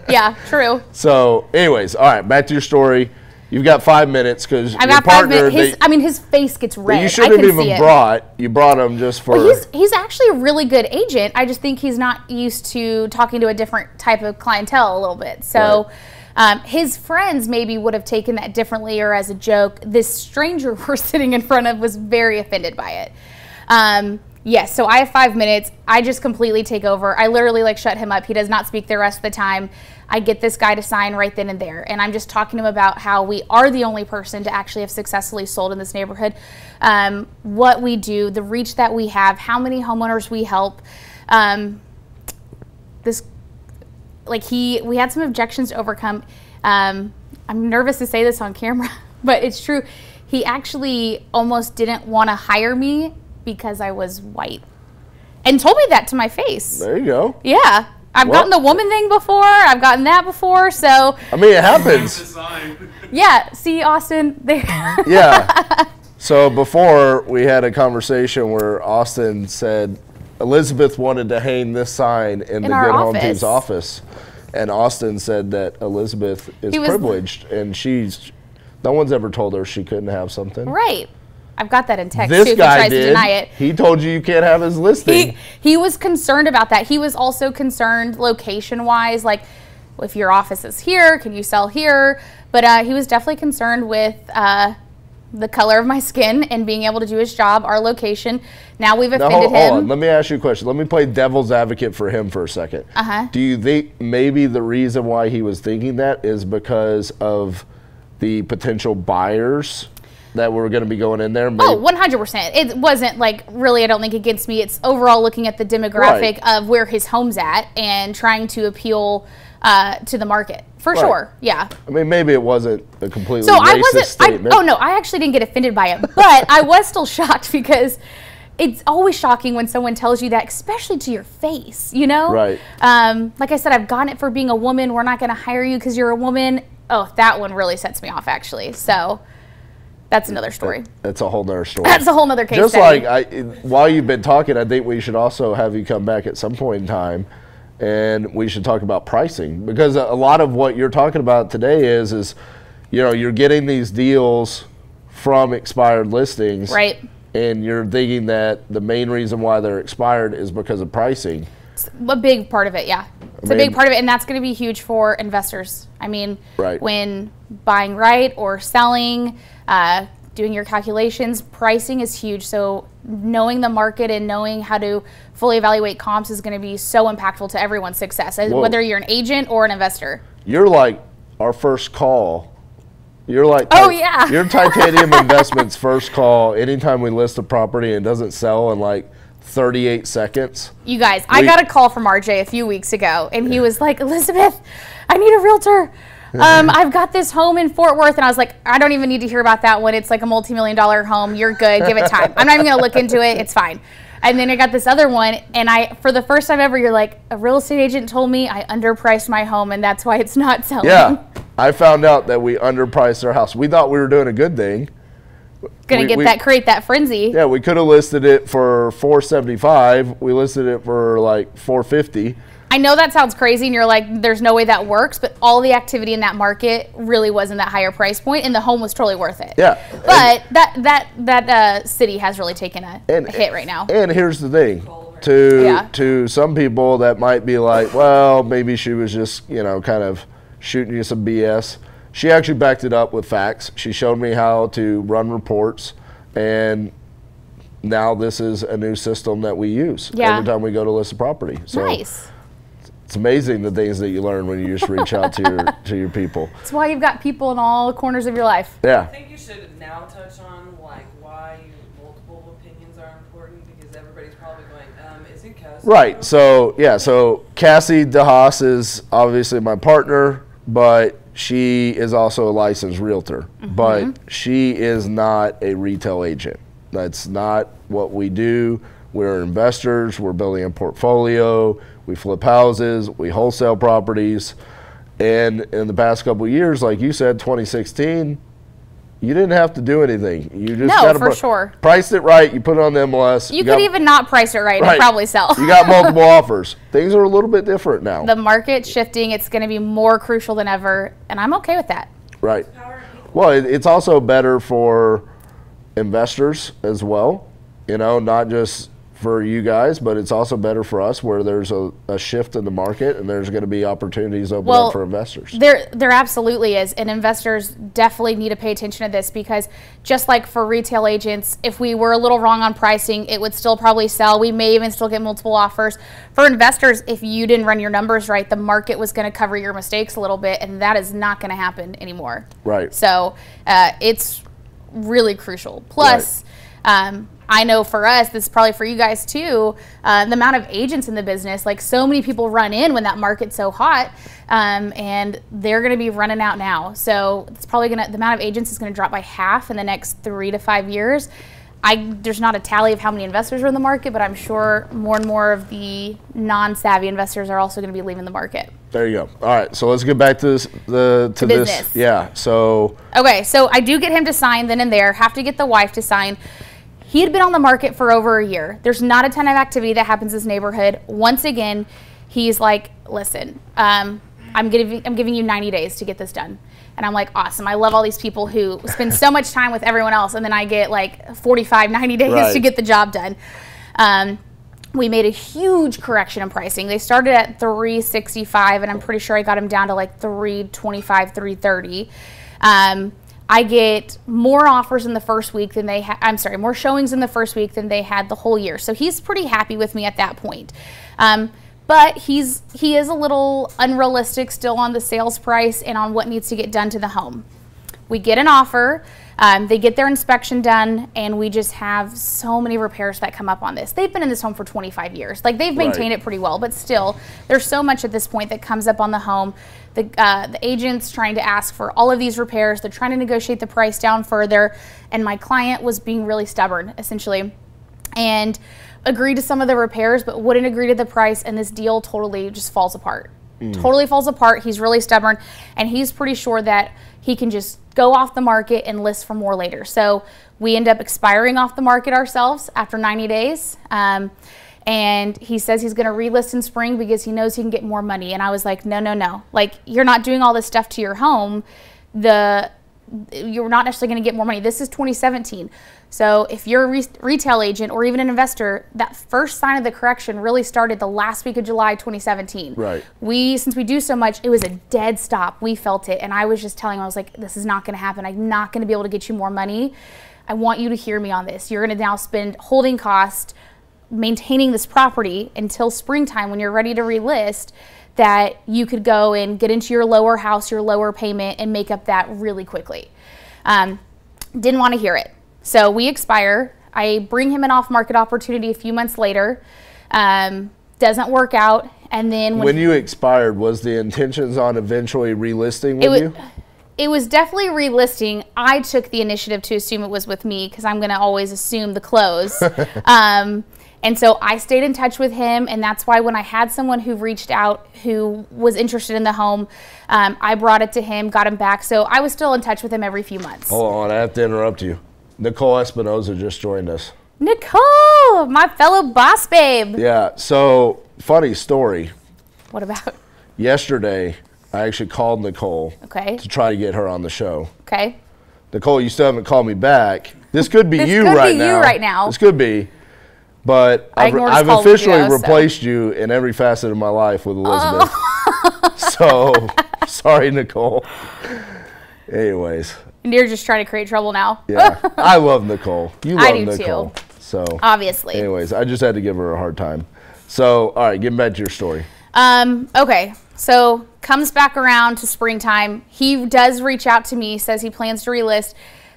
Yeah, true. So, anyways, all right, back to your story. You've got 5 minutes because your got partner. 5 minutes. His face gets red. You shouldn't have even brought. You brought him just for. Well, he's actually a really good agent. I just think he's not used to talking to a different type of clientele a little bit. So. Right. His friends maybe would have taken that differently or as a joke. This stranger we're sitting in front of was very offended by it. Yes, so I have 5 minutes. I just completely take over. I literally like shut him up. He does not speak the rest of the time. I get this guy to sign right then and there. And I'm just talking to him about how we are the only person to actually have successfully sold in this neighborhood. What we do, the reach that we have, how many homeowners we help. We had some objections to overcome. I'm nervous to say this on camera, but it's true. He actually almost didn't want to hire me because I was white, and told me that to my face. There you go. Yeah, I've gotten the woman thing before. I've gotten that before. So I mean, it happens. Yeah. See, Austin. There. Yeah. So before we had a conversation where Austin said Elizabeth wanted to hang this sign in the Good Home Team's office, and Austin said that Elizabeth is privileged, and no one's ever told her she couldn't have something. Right. I've got that in text this too. Guy if he tries did. To deny it. He told you can't have his listing. He was concerned about that. He was also concerned location-wise, like if your office is here, can you sell here? But he was definitely concerned with the color of my skin and being able to do his job, our location. Now we've offended him. Hold on. Let me ask you a question. Let me play devil's advocate for him for a second. Do you think maybe the reason why he was thinking that is because of the potential buyers that were going to be going in there? Oh, 100%. It wasn't like really, I don't think, against me. It's overall looking at the demographic of where his home's at and trying to appeal to the market. For sure, yeah. I mean, maybe it wasn't a completely racist statement. Oh, no, I actually didn't get offended by it. But I was still shocked because it's always shocking when someone tells you that, especially to your face, you know? Right. Like I said, I've gotten it for being a woman. We're not going to hire you because you're a woman. Oh, that one really sets me off, actually. So that's another story. That's a whole nother story. That's a whole nother case Just study. like, while you've been talking, I think we should also have you come back at some point in time, and we should talk about pricing, because a lot of what you're talking about today is you're getting these deals from expired listings. Right. And you're thinking that the main reason why they're expired is because of pricing. It's a big part of it, yeah. It's a big part of it, and that's going to be huge for investors. I mean, when buying right or selling, doing your calculations, pricing is huge. So knowing the market and knowing how to fully evaluate comps is going to be so impactful to everyone's success, whether you're an agent or an investor. You're like our first call. You're like, you're Titanium Investments' first call anytime we list a property and it doesn't sell in like 38 seconds. You guys, I got a call from RJ a few weeks ago, and he was like, Elizabeth, I need a realtor. I've got this home in Fort Worth. And I was like, I don't even need to hear about that one. It's like a multi-million-dollar home. You're good. Give it time. I'm not even going to look into it. It's fine. And then I got this other one, and for the first time ever, you're like, a real estate agent told me I underpriced my home, and that's why it's not selling. Yeah, I found out that we underpriced our house. We thought we were doing a good thing. Create that frenzy. Yeah, we could have listed it for $475. We listed it for like $450. I know that sounds crazy, and you're like, there's no way that works, but all the activity in that market really was in that higher price point, and the home was totally worth it. Yeah. But that city has really taken a hit right now. And here's the thing. To some people that might be like, well, maybe she was just, kind of shooting you some BS. She actually backed it up with facts. She showed me how to run reports, and now this is a new system that we use every time we go to list a property. So nice. It's amazing the things that you learn when you just reach out to your people. That's why you've got people in all corners of your life. Yeah. I think you should now touch on why multiple opinions are important, because everybody's probably going, isn't Cassie? Right. So Cassie DeHaas is obviously my partner, but she is also a licensed realtor. Mm-hmm. But she is not a retail agent. That's not what we do. We're investors. We're building a portfolio. We flip houses. We wholesale properties. And in the past couple of years, like you said, 2016, you didn't have to do anything. You just for sure. Priced it right. You put it on the MLS. You could even not price it right and probably sell. You got multiple offers. Things are a little bit different now. The market's shifting. It's going to be more crucial than ever, and I'm okay with that. Right. Well, it's also better for investors as well. You know, not just for you guys, but it's also better for us where there's a shift in the market and there's going to be opportunities open up for investors. There absolutely is, and investors definitely need to pay attention to this, because just like for retail agents, if we were a little wrong on pricing, it would still probably sell. We may even still get multiple offers. For investors, if you didn't run your numbers right, the market was going to cover your mistakes a little bit, and that is not going to happen anymore. Right. So it's really crucial. Plus, I know for us, this is probably for you guys too, the amount of agents in the business, like so many people run in when that market's so hot, and they're going to be running out now. So it's probably the amount of agents is going to drop by half in the next 3 to 5 years. There's not a tally of how many investors are in the market, but I'm sure more and more of the non-savvy investors are also going to be leaving the market. There you go. All right, so let's get back to this. To business. This. Yeah. So. Okay, so I do get him to sign then and there. Have to get the wife to sign. He had been on the market for over a year. There's not a ton of activity that happens in this neighborhood. Once again, he's like, listen, I'm giving you 90 days to get this done. And I'm like, awesome. I love all these people who spend so much time with everyone else, and then I get like 45, 90 days to get the job done. We made a huge correction in pricing. They started at $365, and I'm pretty sure I got them down to like $325, $330. I get more offers in the first week than they had. I'm sorry, more showings in the first week than they had the whole year. So he's pretty happy with me at that point. But he is a little unrealistic still on the sales price and on what needs to get done to the home. We get an offer, they get their inspection done, and we just have so many repairs that come up on this. They've been in this home for 25 years. Like, they've maintained it pretty well, but still, there's so much at this point that comes up on the home. The agent's trying to ask for all of these repairs. They're trying to negotiate the price down further, and my client was being really stubborn, essentially, and agreed to some of the repairs, but wouldn't agree to the price, and this deal totally just falls apart. Totally falls apart. He's really stubborn, and he's pretty sure that he can just go off the market and list for more later. So we end up expiring off the market ourselves after 90 days. And he says he's going to relist in spring because he knows he can get more money. And I was like, no, no, no. Like, you're not doing all this stuff to your home. You're not necessarily going to get more money. This is 2017. So if you're a retail agent or even an investor, that first sign of the correction really started the last week of July 2017. Right. Since we do so much, it was a dead stop. We felt it. And I was just telling him, I was like, this is not going to happen. I'm not going to be able to get you more money. I want you to hear me on this. You're going to now spend holding cost maintaining this property until springtime when you're ready to relist, that you could go and get into your lower house, your lower payment, and make up that really quickly. Didn't want to hear it. So we expire. I bring him an off-market opportunity a few months later. Doesn't work out. And then when you expired, was the intentions on eventually relisting with you? It was definitely relisting. I took the initiative to assume it was with me because I'm going to always assume the close. And so I stayed in touch with him, and that's why when I had someone who reached out who was interested in the home, I brought it to him, got him back. So I was still in touch with him every few months. Hold on, I have to interrupt you. Nicole Espinoza just joined us. Nicole, my fellow boss babe. Yeah, so funny story. What about? Yesterday, I actually called Nicole to try to get her on the show. Okay. Nicole, you still haven't called me back. This could be you right now. This could be. But I've officially replaced you in every facet of my life with Elizabeth. So, sorry, Nicole. Anyways. And you're just trying to create trouble now? Yeah. I love Nicole. You love Nicole. Too. So, obviously. Anyways, I just had to give her a hard time. So, all right, getting back to your story. Okay. So, comes back around to springtime. He does reach out to me, says he plans to relist.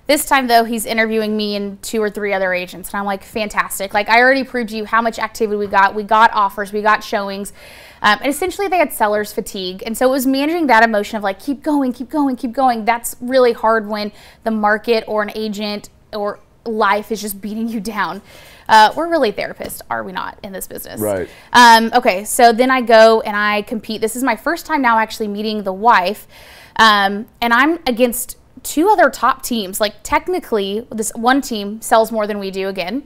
This time, though, he's interviewing me and 2 or 3 other agents. And I'm like, fantastic. Like, I already proved to you how much activity we got. We got offers. We got showings. And essentially, they had seller's fatigue. And so it was managing that emotion of, like, keep going, keep going, keep going. That's really hard when the market or an agent or life is just beating you down. We're really therapists, are we not, in this business? Right. Okay, so then I go and I compete. This is my first time now actually meeting the wife, and I'm against 2 other top teams. Like, technically, this one team sells more than we do again.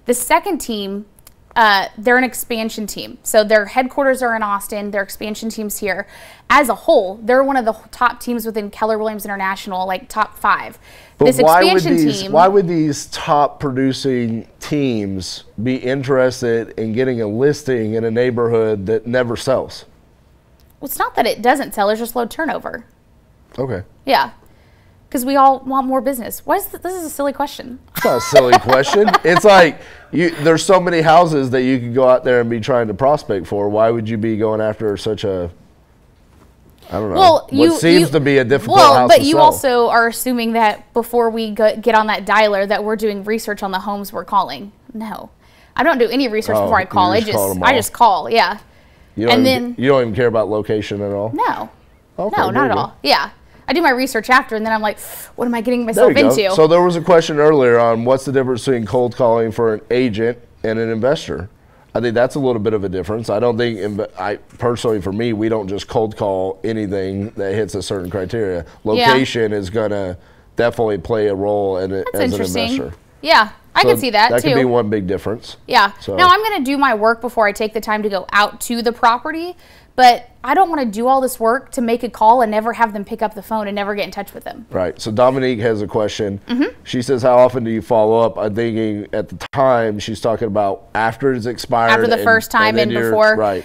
The second team, they're an expansion team. So their headquarters are in Austin. Their expansion team's here. As a whole, they're one of the top teams within Keller Williams International, like top 5. But this expansion team. Why would these top producing teams be interested in getting a listing in a neighborhood that never sells? Well, it's not that it doesn't sell. There's just low turnover. Okay. Yeah. Because we all want more business. This is a silly question. It's not a silly question. It's like there's so many houses that you could go out there and be trying to prospect for. Why would you be going after such a, I don't know, what seems to be a difficult house to sell? But you also are assuming that before we get on that dialer that we're doing research on the homes we're calling. No. I don't do any research before I call. I just call, yeah. You don't even care about location at all? No. Okay, no, not at all. Yeah. I do my research after, and then I'm like, what am I getting myself into? So there was a question earlier on what's the difference between cold calling for an agent and an investor. I think that's a little bit of a difference. I don't think, personally for me, we don't just cold call anything that hits a certain criteria. Location is going to definitely play a role as an investor. Yeah, I can see that too. That could be one big difference. Yeah. So. Now, I'm going to do my work before I take the time to go out to the property. But I don't want to do all this work to make a call and never have them pick up the phone and never get in touch with them. Right. So Dominique has a question. She says, how often do you follow up? I'm thinking at the time she's talking about after it's expired. After the first time and before. Right.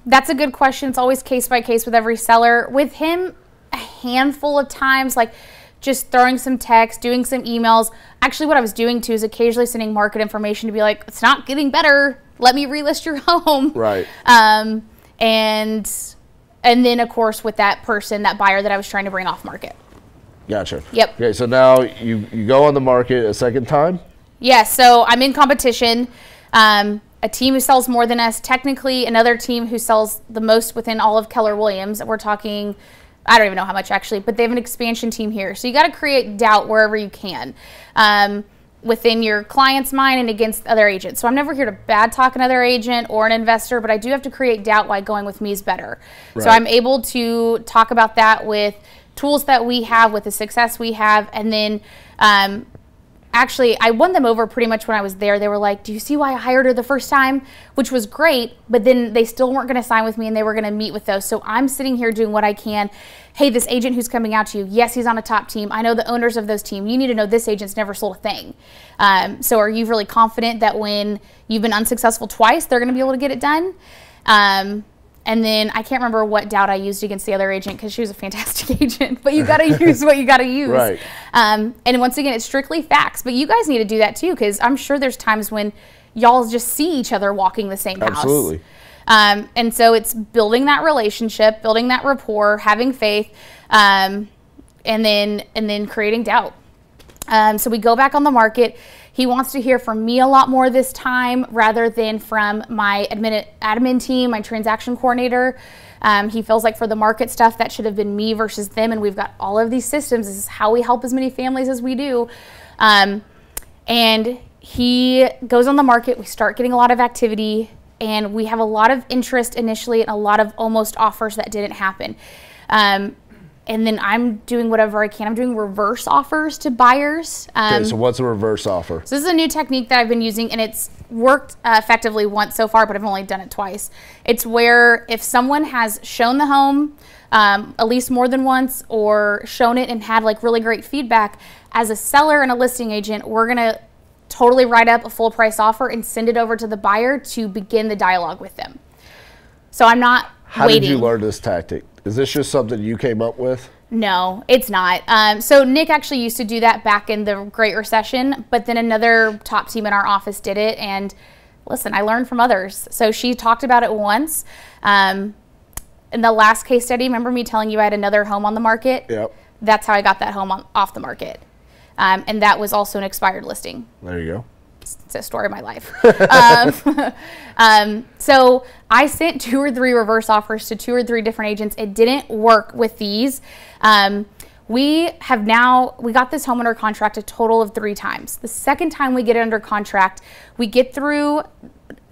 That's a good question. It's always case by case with every seller. With him, a handful of times, like just throwing some text, doing some emails. Actually, what I was doing too is occasionally sending market information to be like, it's not getting better. Let me relist your home. Right. And then, of course, with that person, that buyer that I was trying to bring off market. Gotcha. Yep. Okay, so now you go on the market a second time? Yeah, so I'm in competition. A team who sells more than us, technically another team who sells the most within all of Keller Williams. We're talking, I don't even know how much actually, but they have an expansion team here. So you got to create doubt wherever you can. Within your client's mind and against other agents. So I'm never here to bad talk another agent or an investor, but I do have to create doubt why going with me is better. Right. So I'm able to talk about that with tools that we have, with the success we have, and then actually I won them over pretty much when I was there. They were like, do you see why I hired her the first time? Which was great, but then they still weren't going to sign with me and they were going to meet with those. So I'm sitting here doing what I can. Hey, this agent who's coming out to you, yes, he's on a top team. I know the owners of those teams. You need to know this agent's never sold a thing. So are you really confident that when you've been unsuccessful twice, they're going to be able to get it done? And then I can't remember what doubt I used against the other agent because she was a fantastic agent, but you got to use what you got to use. Right. And once again, it's strictly facts, but you guys need to do that too because I'm sure there's times when y'all just see each other walking the same house. Absolutely. And so it's building that relationship, building that rapport, having faith, and then creating doubt. So we go back on the market. He wants to hear from me a lot more this time rather than from my admin team, my transaction coordinator. He feels like for the market stuff, that should have been me versus them. And we've got all of these systems. This is how we help as many families as we do. And he goes on the market. We start getting a lot of activity. And we have a lot of interest initially and a lot of almost offers that didn't happen. And then I'm doing whatever I can. I'm doing reverse offers to buyers. Okay, so what's a reverse offer? So this is a new technique that I've been using, and it's worked effectively once so far, but I've only done it twice. It's where if someone has shown the home at least more than once or shown it and had like really great feedback, as a seller and a listing agent, we're going to totally write up a full price offer and send it over to the buyer to begin the dialogue with them. So I'm not How waiting. did you learn this tactic? Is this just something you came up with? No, it's not. So Nick actually used to do that back in the Great Recession, but then another top team in our office did it. And listen, I learned from others. So she talked about it once. In the last case study, remember me telling you I had another home on the market? Yep. That's how I got that home off the market. And that was also an expired listing. There you go. It's a story of my life. So I sent 2 or 3 reverse offers to 2 or 3 different agents. It didn't work with these. we got this home under contract a total of 3 times. The second time we get it under contract, we get through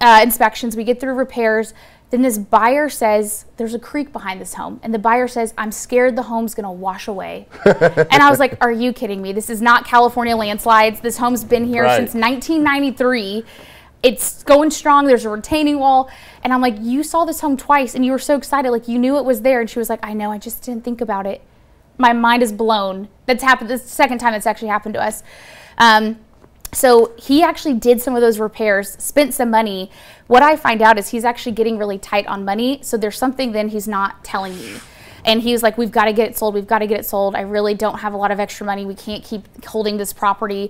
inspections, we get through repairs. Then this buyer says, there's a creek behind this home. And the buyer says, I'm scared the home's gonna wash away. And I was like, are you kidding me? This is not California landslides. This home's been here since 1993. It's going strong, there's a retaining wall. And I'm like, you saw this home twice and you were so excited, like you knew it was there. And she was like, I know, I just didn't think about it. My mind is blown. That's happened, this is the second time it's actually happened to us. So he actually did some of those repairs, spent some money. What I find out is he's actually getting really tight on money. So there's something then he's not telling me. And he was like, we've got to get it sold. We've got to get it sold. I really don't have a lot of extra money. We can't keep holding this property.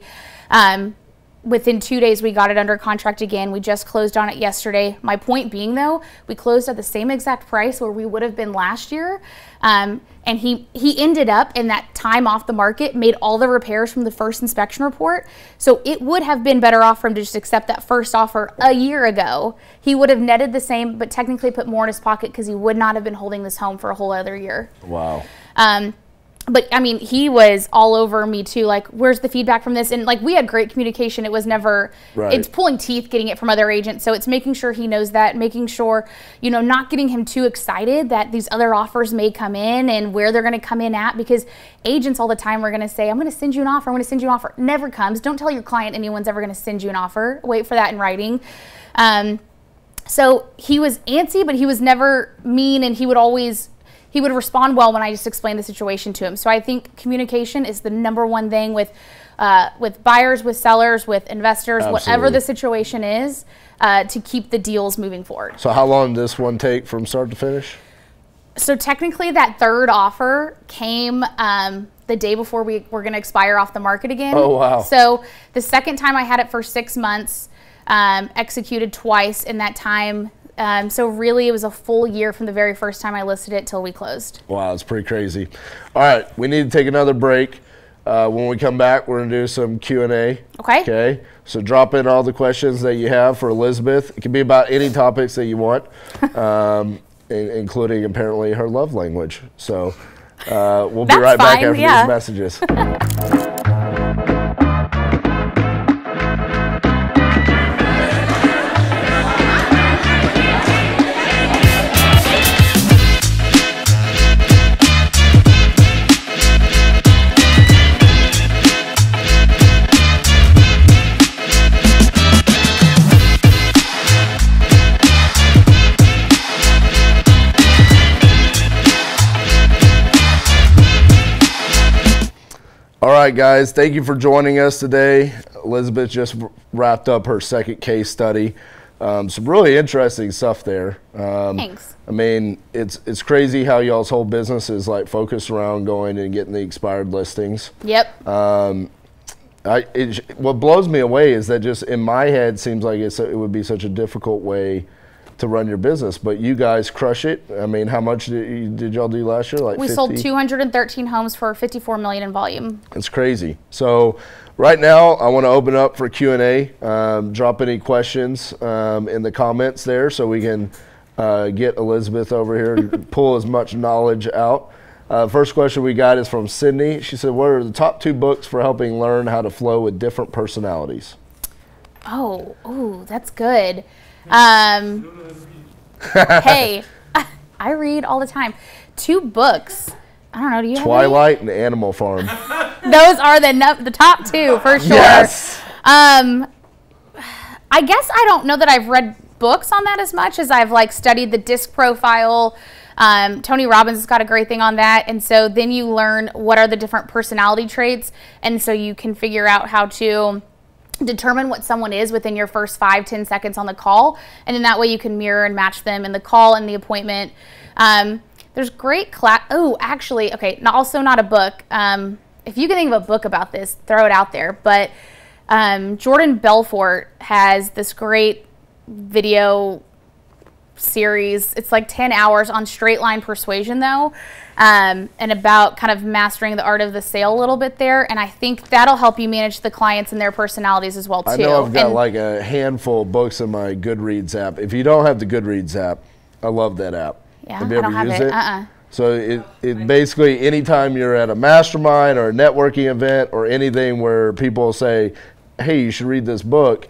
Within 2 days, we got it under contract again. We just closed on it yesterday. My point being, though, we closed at the same exact price where we would have been last year. And he ended up, in that time off the market, made all the repairs from the first inspection report. So it would have been better off for him to just accept that first offer a year ago. He would have netted the same, but technically put more in his pocket because he would not have been holding this home for a whole other year. Wow. But I mean, he was all over me too. Like, where's the feedback from this? And like, we had great communication. It was never, it's pulling teeth getting it from other agents. So it's making sure he knows that, making sure, you know, not getting him too excited that these other offers may come in and where they're going to come in at, because agents all the time are going to say, I'm going to send you an offer. I'm going to send you an offer. Never comes. Don't tell your client anyone's ever going to send you an offer. Wait for that in writing. So he was antsy, but he was never mean, and he would respond well when I just explained the situation to him. So I think communication is the #1 thing with buyers, with sellers, with investors, whatever the situation is, to keep the deals moving forward. So how long did this one take from start to finish? So technically that third offer came the day before we were gonna expire off the market again. Oh, wow. So the second time I had it for 6 months, executed twice in that time. So really it was a full year from the very first time I listed it till we closed. Wow, that's pretty crazy. All right, we need to take another break. When we come back, we're gonna do some Q&A. Okay. Okay, so drop in all the questions that you have for Elizabeth. It can be about any topics that you want, including apparently her love language. So we'll be right back after these messages. All right, guys, thank you for joining us today. Elizabeth just wrapped up her second case study. Some really interesting stuff there. Thanks. I mean, it's crazy how y'all's whole business is like focused around going and getting the expired listings. Yep. What blows me away is that just in my head seems like it would be such a difficult way to run your business, but you guys crush it. I mean, how much did y'all do last year? Like we 50? sold 213 homes for $54 million in volume. It's crazy. So right now I want to open up for Q&A. Drop any questions in the comments there so we can get Elizabeth over here and pull as much knowledge out. First question we got is from Sydney. She said, what are the top 2 books for helping learn how to flow with different personalities? Oh, that's good. Hey, I read all the time. 2 books. I don't know. Do you Twilight and Animal Farm. Those are the top 2 for sure. Yes. I guess I don't know that I've read books on that as much as I've like studied the disc profile. Tony Robbins has got a great thing on that. And so then you learn what are the different personality traits. And so you can figure out how to determine what someone is within your first 5-10 seconds on the call, and then that way you can mirror and match them in the call and the appointment. There's great actually, okay, also not a book. If you can think of a book about this, throw it out there. But Jordan Belfort has this great video series. It's like 10 hours on straight line persuasion though, and about kind of mastering the art of the sale a little bit there. And I think that'll help you manage the clients and their personalities as well too. I know I've got like a handful of books in my Goodreads app. If you don't have the Goodreads app, I love that app. Yeah, have you ever I don't used have it. So it basically, anytime you're at a mastermind or a networking event or anything where people say, hey, you should read this book,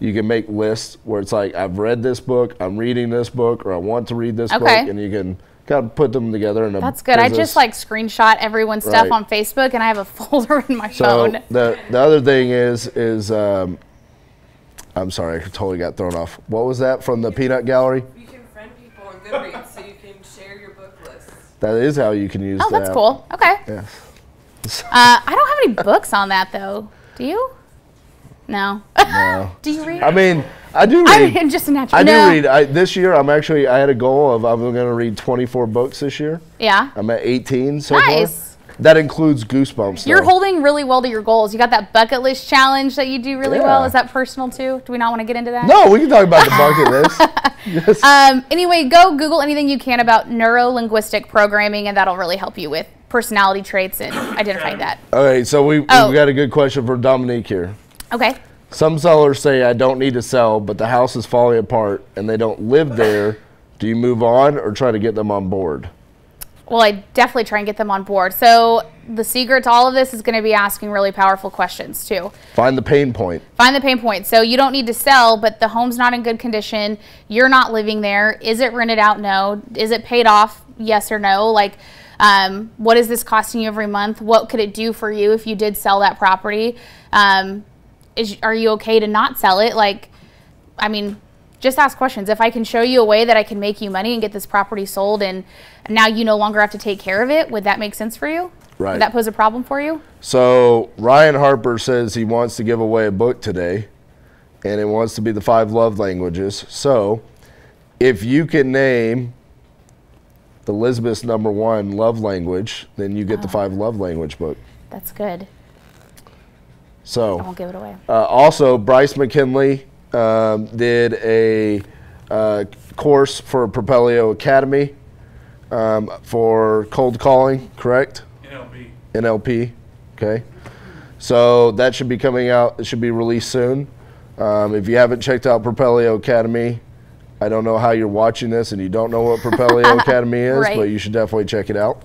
you can make lists where it's like, I've read this book, I'm reading this book, or I want to read this book, and you can kind of put them together in a That's good. business. I just like screenshot everyone's stuff on Facebook, and I have a folder in my phone. So the other thing is I'm sorry, I totally got thrown off. What was that from the Peanut Gallery? You can friend people on Goodreads so you can share your book lists. That is how you can use that. Oh, that's cool. Okay. Yeah. I don't have any books on that, though. Do you? No. No. Do you read? I mean, I do read. I'm just a natural. I do read. This year, I had a goal of I'm going to read 24 books this year. Yeah. I'm at 18 so Nice. far. That includes Goosebumps. You're holding really well to your goals. You got that bucket list challenge that you do really well. Is that personal too? Do we not want to get into that? No, we can talk about the bucket list. Yes. Anyway, go Google anything you can about neuro-linguistic programming, and that'll really help you with personality traits and identifying that. Okay, so we got a good question for Dominique here. Okay. Some sellers say, I don't need to sell, but the house is falling apart and they don't live there. Do you move on or try to get them on board? Well, I definitely try and get them on board. So the secret to all of this is going to be asking really powerful questions too. Find the pain point. Find the pain point. So you don't need to sell, but the home's not in good condition. You're not living there. Is it rented out? No. Is it paid off? Yes or no. Like, what is this costing you every month? What could it do for you if you did sell that property? Are you okay to not sell it? Like, I mean, just ask questions. If I can show you a way that I can make you money and get this property sold and now you no longer have to take care of it, would that make sense for you? Right. Would that pose a problem for you? So Ryan Harper says he wants to give away a book today, and it wants to be the 5 love languages. So if you can name the Elizabeth's #1 love language, then you get the 5 love language book. That's good. So I won't give it away. Also, Bryce McKinley did a course for Propelio Academy for cold calling, correct? NLP, okay. So that should be coming out. It should be released soon. If you haven't checked out Propelio Academy, I don't know how you're watching this and you don't know what Propelio Academy is, but you should definitely check it out.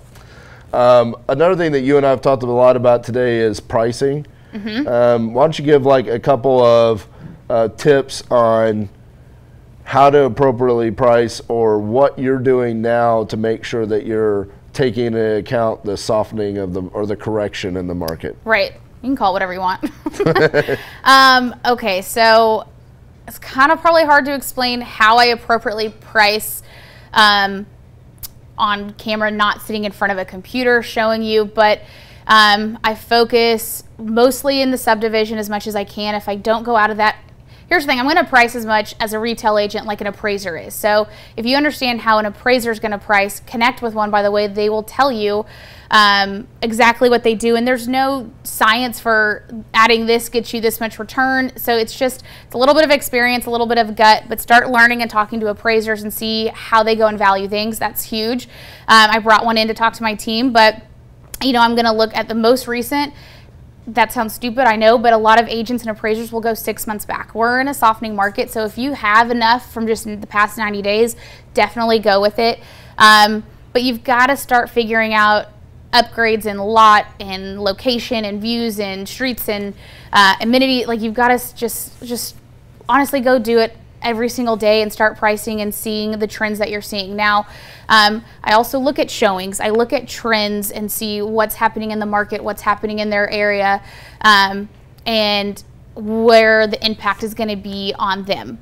Another thing that you and I have talked a lot about today is pricing. Why don't you give like a couple of tips on how to appropriately price or what you're doing now to make sure that you're taking into account the softening of the correction in the market. Right. You can call it whatever you want. Okay, so it's kind of probably hard to explain how I appropriately price on camera, not sitting in front of a computer showing you, but I focus mostly in the subdivision as much as I can. If I don't go out of that, here's the thing, I'm going to price as much as a retail agent like an appraiser is. So if you understand how an appraiser is going to price, connect with one, by the way, they will tell you exactly what they do. And there's no science for adding this gets you this much return. So it's a little bit of experience, a little bit of gut, but start learning and talking to appraisers and see how they go and value things. That's huge. I brought one in to talk to my team, but you know, I'm going to look at the most recent. That sounds stupid, I know, but a lot of agents and appraisers will go 6 months back. We're in a softening market, so if you have enough from just the past 90 days, definitely go with it. But you've got to start figuring out upgrades in lot and location and views and streets and amenity. Like, you've got to just honestly go do it every single day and start pricing and seeing the trends that you're seeing. Now, I also look at showings. I look at trends and see what's happening in the market, what's happening in their area, and where the impact is going to be on them.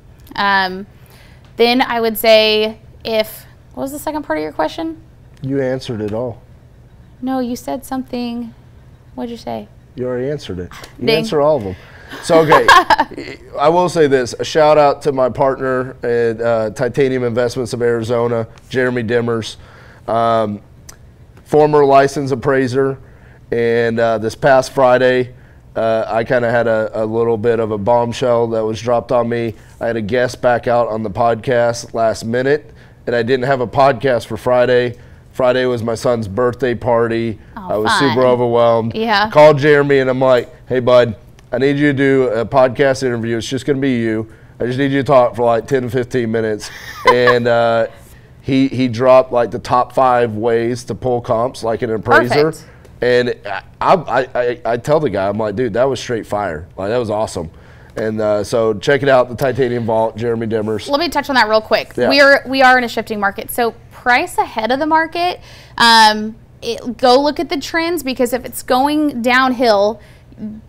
Then I would say what was the second part of your question? You answered it all. No, you said something. What'd you say? You already answered it. You answered all of them. So, okay, I will say this. A shout out to my partner at Titanium Investments of Arizona, Jeremy Dimmers, former licensed appraiser. And this past Friday, I kind of had a little bit of a bombshell that was dropped on me. I had a guest back out on the podcast last minute, and I didn't have a podcast for Friday. Friday was my son's birthday party. I was super overwhelmed. Yeah. Called Jeremy, and I'm like, hey, bud, I need you to do a podcast interview. It's just going to be you. I just need you to talk for like 10 to 15 minutes. And he dropped like the top 5 ways to pull comps like an appraiser. Perfect. And I tell the guy, I'm like, dude, that was straight fire. Like, that was awesome. And so check it out, the Titanium Vault, Jeremy Dimmers. Let me touch on that real quick. Yeah. We are in a shifting market. So price ahead of the market. Go look at the trends, because if it's going downhill,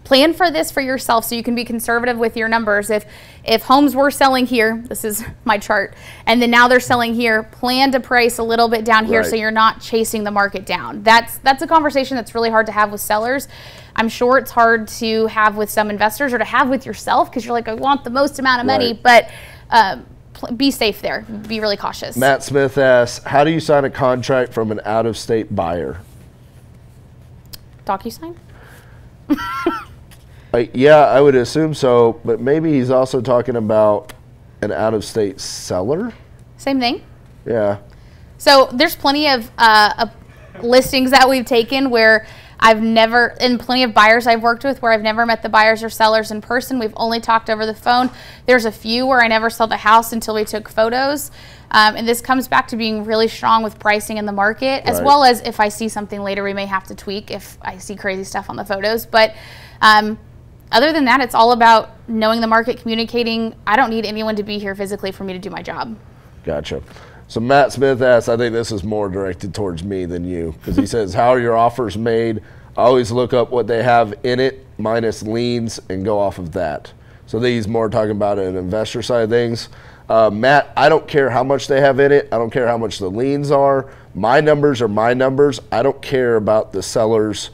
plan for this for yourself so you can be conservative with your numbers. If homes were selling here, this is my chart, and then now they're selling here, plan to price a little bit down here so you're not chasing the market down. That's a conversation that's really hard to have with sellers. I'm sure it's hard to have with some investors or to have with yourself, because you're like, I want the most amount of money, but be safe there. Be really cautious. Matt Smith asks, how do you sign a contract from an out-of-state buyer? DocuSign? Yeah, I would assume so, but maybe he's also talking about an out-of-state seller? Same thing. Yeah. So there's plenty of listings that we've taken where and plenty of buyers I've worked with where I've never met the buyers or sellers in person. We've only talked over the phone. There's a few where I never saw the house until we took photos. And this comes back to being really strong with pricing in the market, as well as if I see something later, we may have to tweak if I see crazy stuff on the photos. But other than that, it's all about knowing the market, communicating. I don't need anyone to be here physically for me to do my job. Gotcha. So Matt Smith asks, I think this is more directed towards me than you, because he says, how are your offers made? I always look up what they have in it, minus liens, and go off of that. So he's more talking about an investor side of things. Matt, I don't care how much they have in it. I don't care how much the liens are. My numbers are my numbers. I don't care about the seller's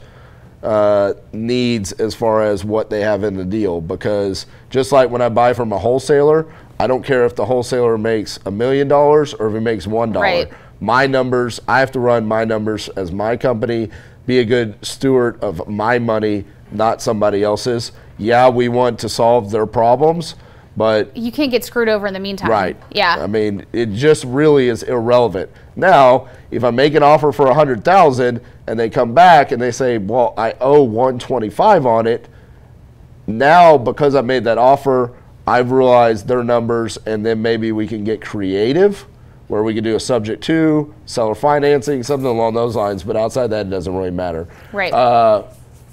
needs as far as what they have in the deal, because just like when I buy from a wholesaler, I don't care if the wholesaler makes $1 million or if he makes $1. Right. My numbers, I have to run my numbers as my company, be a good steward of my money, not somebody else's. Yeah, we want to solve their problems, but you can't get screwed over in the meantime. Right. Yeah. I mean, it just really is irrelevant. Now, if I make an offer for $100,000 and they come back and they say, well, I owe $125 on it, now because I made that offer, I've realized their numbers, and then maybe we can get creative where we could do a subject to, seller financing, something along those lines. But outside that, it doesn't really matter. Right.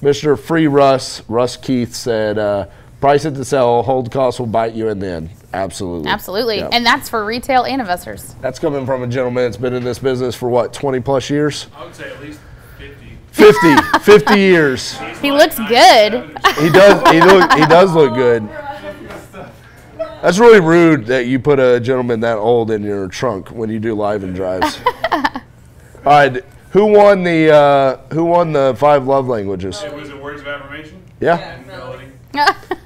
Mr. Free Russ Keith said, price it to sell, hold costs will bite you in the end. Absolutely. Absolutely. Yeah. And that's for retail and investors. That's coming from a gentleman that's been in this business for what, 20 plus years? I would say at least 50. 50 years. He looks good. He does look good. That's really rude that you put a gentleman that old in your trunk when you do live and drives. All right, who won the 5 love languages? Was it words of affirmation? Yeah. And melody.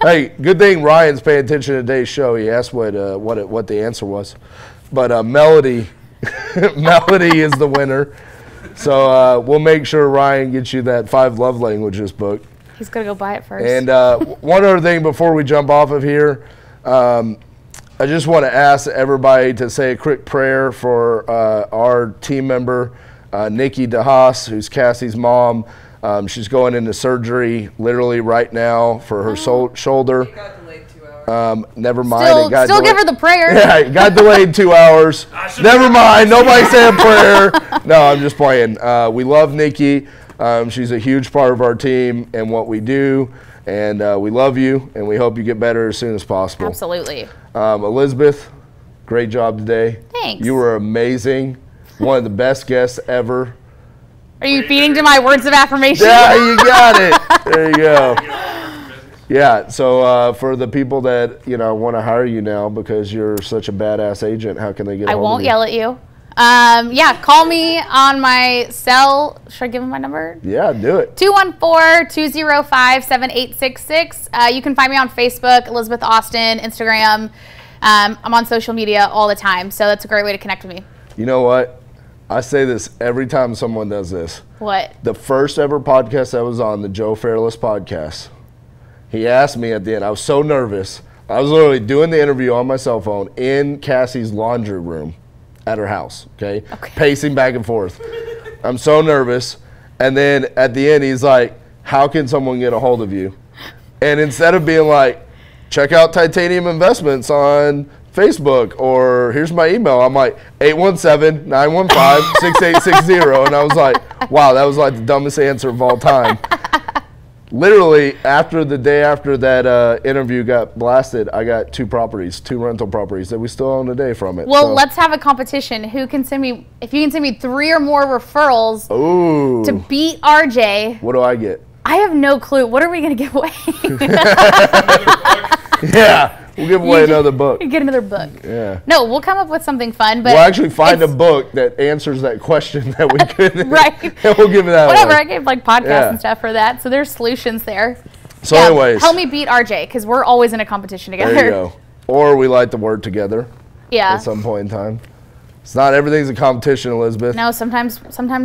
Hey, good thing Ryan's paying attention to today's show. He asked what the answer was, but melody, melody is the winner. So we'll make sure Ryan gets you that 5 love languages book. He's gonna go buy it first. And one other thing before we jump off of here. I just want to ask everybody to say a quick prayer for our team member, Nikki DeHaas, who's Cassie's mom. She's going into surgery literally right now for her shoulder. It got delayed 2 hours. Never mind. Still give her the prayer. Yeah, it got delayed 2 hours. Never mind. Nobody said a prayer. No, I'm just playing. We love Nikki. She's a huge part of our team and what we do. And we love you, and we hope you get better as soon as possible. Absolutely. Elizabeth, great job today. Thanks. You were amazing. One of the best guests ever. Are you feeding to my words of affirmation? Yeah, you got it. There you go. Yeah, so for the people that want to hire you now because you're such a badass agent, how can they get a hold of you? I won't yell at you. Yeah, call me on my cell. Should I give them my number? Yeah, do it. 214-205-7866. You can find me on Facebook, Elizabeth Austin, Instagram. I'm on social media all the time, so that's a great way to connect with me. You know what? I say this every time someone does this. What? The first ever podcast I was on, the Joe Fairless podcast, he asked me at the end, I was so nervous. I was literally doing the interview on my cell phone in Cassie's laundry room at her house, okay? Pacing back and forth. I'm so nervous. And then at the end, he's like, how can someone get a hold of you? And instead of being like, check out Titanium Investments on Facebook, or here's my email. I'm like, 817-915-6860. And I was like, wow, that was like the dumbest answer of all time. Literally, after the day after that interview got blasted, I got 2 rental properties that we still own today from it. Well, let's have a competition. Who can send me, if you can send me 3 or more referrals to beat RJ. What do I get? I have no clue. What are we going to give away? Yeah. We'll give away another book. Get another book. Yeah. No, we'll come up with something fun. But we'll actually find a book that answers that question that we could. Right. And we'll give it that Whatever. away. I gave like podcasts and stuff for that. So there's solutions there. So anyways. Help me beat RJ because we're always in a competition together. There you go. Or we like to work together. Yeah. At some point in time. It's not everything's a competition, Elizabeth. No, sometimes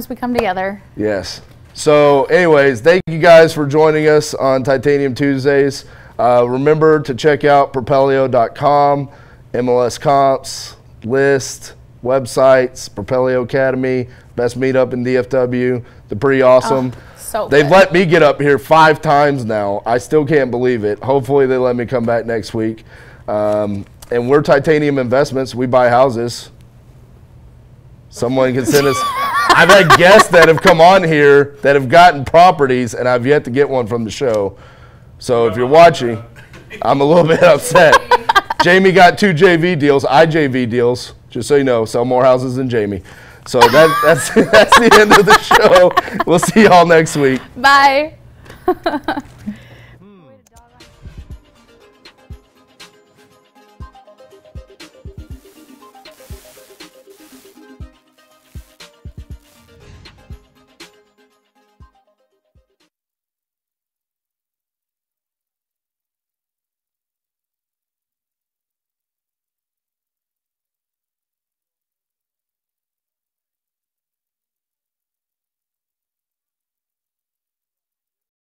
we come together. Yes. So anyways, thank you guys for joining us on Titanium Tuesdays. Remember to check out Propelio.com, MLS comps, list, websites, Propelio Academy, best meetup in DFW. They're pretty awesome. So They've let me get up here 5 times now. I still can't believe it. Hopefully they let me come back next week. And we're Titanium Investments. We buy houses. Someone can send us. I've had guests that have come on here that have gotten properties, and I've yet to get one from the show. So if you're watching, I'm a little bit upset. Jamie got 2 JV deals, IJV deals, just so you know, sell more houses than Jamie. So that's the end of the show. We'll see y'all next week. Bye.